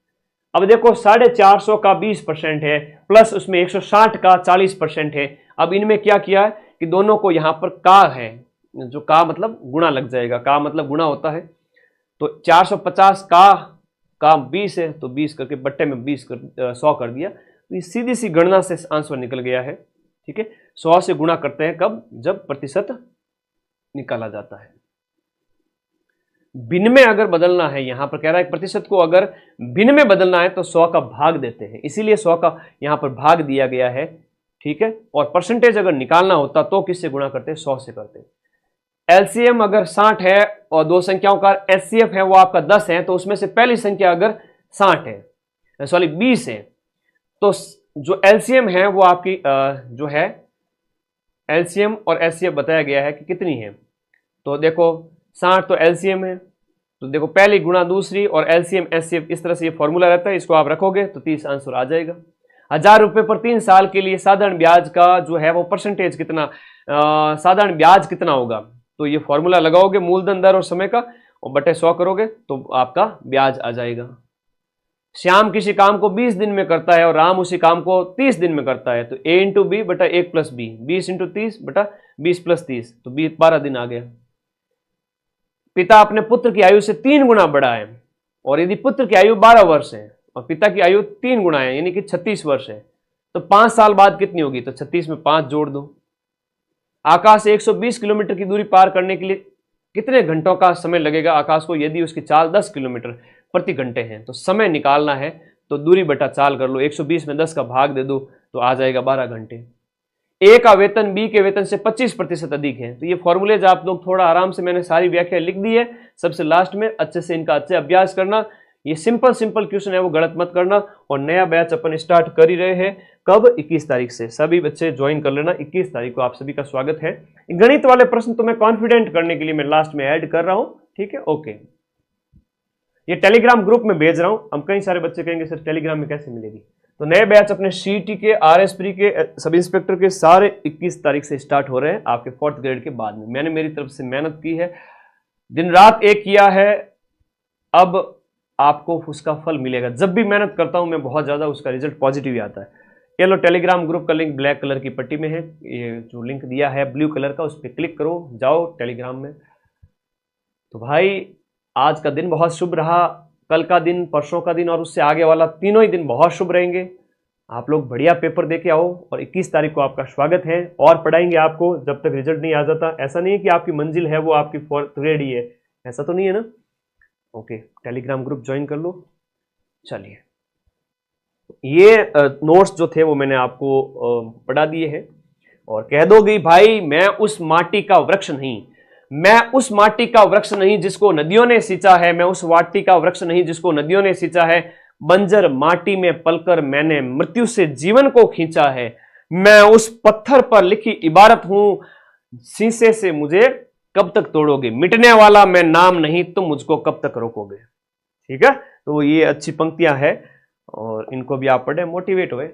A: अब देखो 450 का 20% है, प्लस उसमें 160 का 40% है। अब इनमें क्या किया है कि दोनों को यहां पर का है, जो का मतलब गुणा लग जाएगा, का मतलब गुणा होता है। तो 450 का 20 है, तो 20 करके बट्टे में 100 कर दिया, तो ये सीधी सी गणना से आंसर निकल गया है, ठीक है। 100 से गुणा करते हैं कब? जब प्रतिशत निकाला जाता है। भिन्न में अगर बदलना है, यहां पर कह रहा है प्रतिशत को अगर भिन्न में बदलना है तो 100 का भाग देते हैं, इसीलिए 100 का यहां पर भाग दिया गया है। ठीक है, और परसेंटेज अगर निकालना होता तो किससे गुणा करते? 100 से करते। एलसीएम अगर 60 है और दो संख्याओं का एचसीएफ है वो आपका 10 है, तो उसमें से पहली संख्या अगर 60 है, सॉरी 20 है, तो जो एलसीएम है वो आपकी जो है एलसीएम और एचसीएफ बताया गया है कि कितनी है। तो देखो 60 तो एलसीएम है, तो देखो पहली गुणा दूसरी और एलसीएम एचसीएफ, इस तरह से ये फॉर्मूला रहता है, इसको आप रखोगे तो 30 आंसर आ जाएगा। 1000 रुपए पर 3 साल के लिए साधारण ब्याज का जो है वो परसेंटेज कितना, साधारण ब्याज कितना होगा, तो ये फॉर्मूला लगाओगे मूलधन दर और समय का और बटे 100 करोगे तो आपका ब्याज आ जाएगा। श्याम किसी काम को 20 दिन में करता है और राम उसी काम को 30 दिन में करता है, तो a इंटू बी बटा 1 प्लस बी, 20 इंटू 30 बटा 20 प्लस 30, तो 12 दिन आ गया। पिता अपने पुत्र की आयु से 3 गुना बड़ा है और यदि पुत्र की आयु 12 वर्ष है और पिता की आयु 3 गुना है यानी कि 36 वर्ष है, तो 5 साल बाद कितनी होगी? तो 36 में 5 जोड़ दो। आकाश से 120 किलोमीटर की दूरी पार करने के लिए कितने घंटों का समय लगेगा आकाश को, यदि उसकी चाल 10 किलोमीटर प्रति घंटे है? तो समय निकालना है तो दूरी बटा चाल कर लो, 120 में 10 का भाग दे दो तो आ जाएगा 12 घंटे। ए का वेतन बी के वेतन से 25% अधिक है, तो ये फॉर्मूलेज आप लोग थोड़ा आराम से, मैंने सारी व्याख्या लिख दी है सबसे लास्ट में, अच्छे से इनका अच्छे अभ्यास करना। ये सिंपल क्वेश्चन है वो गलत मत करना। और नया बैच अपन स्टार्ट कर ही रहे हैं, कब? 21 तारीख से। सभी बच्चे ज्वाइन कर लेना, 21 तारीख को आप सभी का स्वागत है। गणित वाले प्रश्न तो मैं कॉन्फिडेंट करने के लिए मैं लास्ट में ऐड कर रहा हूं, ठीक है, ओके। ये टेलीग्राम ग्रुप में भेज रहा हूं। हम कई सारे बच्चे कहेंगे सर टेलीग्राम में कैसे मिलेगी, तो नए बैच अपने सीटी के, आरएसपी के, सब इंस्पेक्टर के सारे 21 तारीख से स्टार्ट हो रहे हैं आपके 4th ग्रेड के बाद में। मैंने मेरी तरफ से मेहनत की है, दिन रात एक किया है, अब आपको उसका फल मिलेगा। जब भी मेहनत करता हूं मैं बहुत ज्यादा उसका रिजल्ट पॉजिटिव ही आता है। ये लो टेलीग्राम ग्रुप का लिंक ब्लैक कलर की पट्टी में है, ये जो लिंक दिया है ब्लू कलर का उस पर क्लिक करो, जाओ टेलीग्राम में। तो भाई आज का दिन बहुत शुभ रहा, कल का दिन, परसों का दिन और उससे आगे वाला तीनों ही दिन बहुत शुभ रहेंगे। आप लोग बढ़िया पेपर देके आओ और 21 तारीख को आपका स्वागत है। और पढ़ाएंगे आपको जब तक रिजल्ट नहीं आ जाता। ऐसा नहीं है कि आपकी मंजिल है वो आपकी 4th ग्रेड ही है, ऐसा तो नहीं है ना। ओके, टेलीग्राम ग्रुप ज्वाइन कर लो। चलिए, ये नोट्स जो थे वो मैंने आपको पढ़ा दिए हैं। और कह दोगे भाई मैं उस माटी का वृक्ष नहीं, मैं उस माटी का वृक्ष नहीं जिसको नदियों ने सींचा है, मैं उस माटी का वृक्ष नहीं जिसको नदियों ने सींचा है, बंजर माटी में पलकर मैंने मृत्यु से जीवन को खींचा है, मैं उस पत्थर पर लिखी इबारत हूं, शीशे से मुझे कब तक तोड़ोगे, मिटने वाला मैं नाम नहीं, तुम मुझको कब तक रोकोगे। ठीक है, तो ये अच्छी पंक्तियां हैं और इनको भी आप पढ़े, मोटिवेट हुए।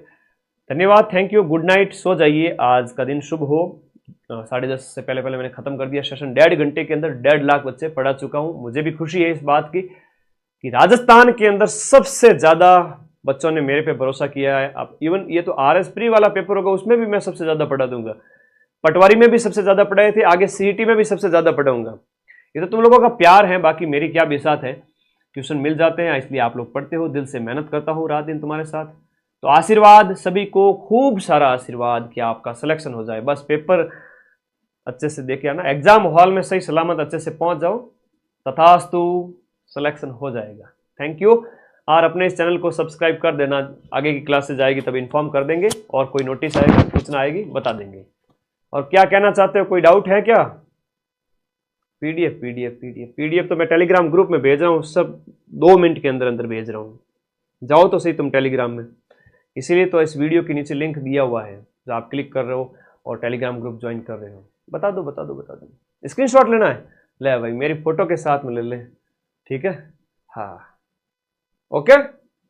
A: धन्यवाद, थैंक यू, गुड नाइट, सो जाइए, आज का दिन शुभ हो। 10:30 से पहले मैंने खत्म कर दिया सेशन। 1.5 घंटे के अंदर 1.5 लाख बच्चे पढ़ा चुका हूं। मुझे भी खुशी है इस बात की कि राजस्थान के अंदर सबसे ज्यादा बच्चों ने मेरे पे भरोसा किया है। अब इवन ये तो आरएस प्री वाला पेपर होगा उसमें भी मैं सबसे ज्यादा पढ़ा दूंगा, पटवारी में भी सबसे ज्यादा पढ़ाए थे, आगे सीईटी में भी सबसे ज्यादा पढ़ाऊंगा। ये तो तुम लोगों का प्यार है, बाकी मेरी क्या बिसात है। ट्यूशन मिल जाते हैं इसलिए आप लोग पढ़ते हो, दिल से मेहनत करता हूँ रात दिन तुम्हारे साथ। तो आशीर्वाद सभी को, खूब सारा आशीर्वाद कि आपका सिलेक्शन हो जाए। बस पेपर अच्छे से देके आना, एग्जाम हॉल में सही सलामत अच्छे से पहुंच जाओ, तथास्तु सिलेक्शन हो जाएगा। Thank you. और अपने इस चैनल को सब्सक्राइब कर देना, आगे की क्लास से जाएगी तब इन्फॉर्म कर देंगे, और कोई नोटिस आएगा, सूचना आएगी, बता देंगे। और क्या कहना चाहते हो, कोई डाउट है क्या? पीडीएफ तो मैं टेलीग्राम ग्रुप में भेज रहा हूँ, सब 2 मिनट के अंदर अंदर भेज रहा हूँ। जाओ तो सही तुम टेलीग्राम में, इसीलिए तो इस वीडियो के नीचे लिंक दिया हुआ है जो आप क्लिक कर रहे हो और टेलीग्राम ग्रुप ज्वाइन कर रहे हो। बता दो स्क्रीनशॉट लेना है, ले भाई मेरी फोटो के साथ में ले ले, ठीक है। हाँ ओके,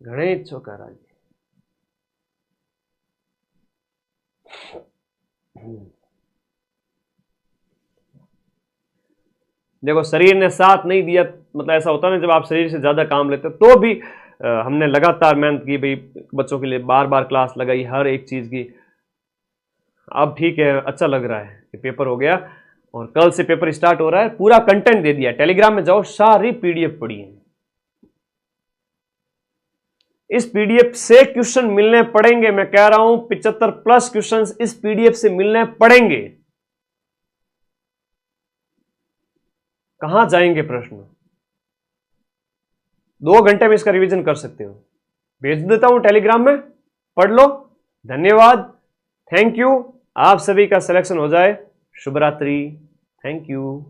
A: गणेश चौकारा जी। देखो शरीर ने साथ नहीं दिया, मतलब ऐसा होता है ना जब आप शरीर से ज्यादा काम लेते हो, तो भी हमने लगातार मेहनत की भाई, बच्चों के लिए बार बार क्लास लगाई हर एक चीज की। अब ठीक है, अच्छा लग रहा है कि पेपर हो गया और कल से पेपर स्टार्ट हो रहा है, पूरा कंटेंट दे दिया। टेलीग्राम में जाओ, सारी पीडीएफ पढ़ी है। इस पीडीएफ से क्वेश्चन मिलने पड़ेंगे, मैं कह रहा हूं 75+ क्वेश्चन इस पीडीएफ से मिलने पड़ेंगे। कहां जाएंगे प्रश्न? 2 घंटे में इसका रिवीजन कर सकते हो। भेज देता हूं टेलीग्राम में, पढ़ लो। धन्यवाद, थैंक यू। आप सभी का सिलेक्शन हो जाए। शुभ रात्रि, थैंक यू।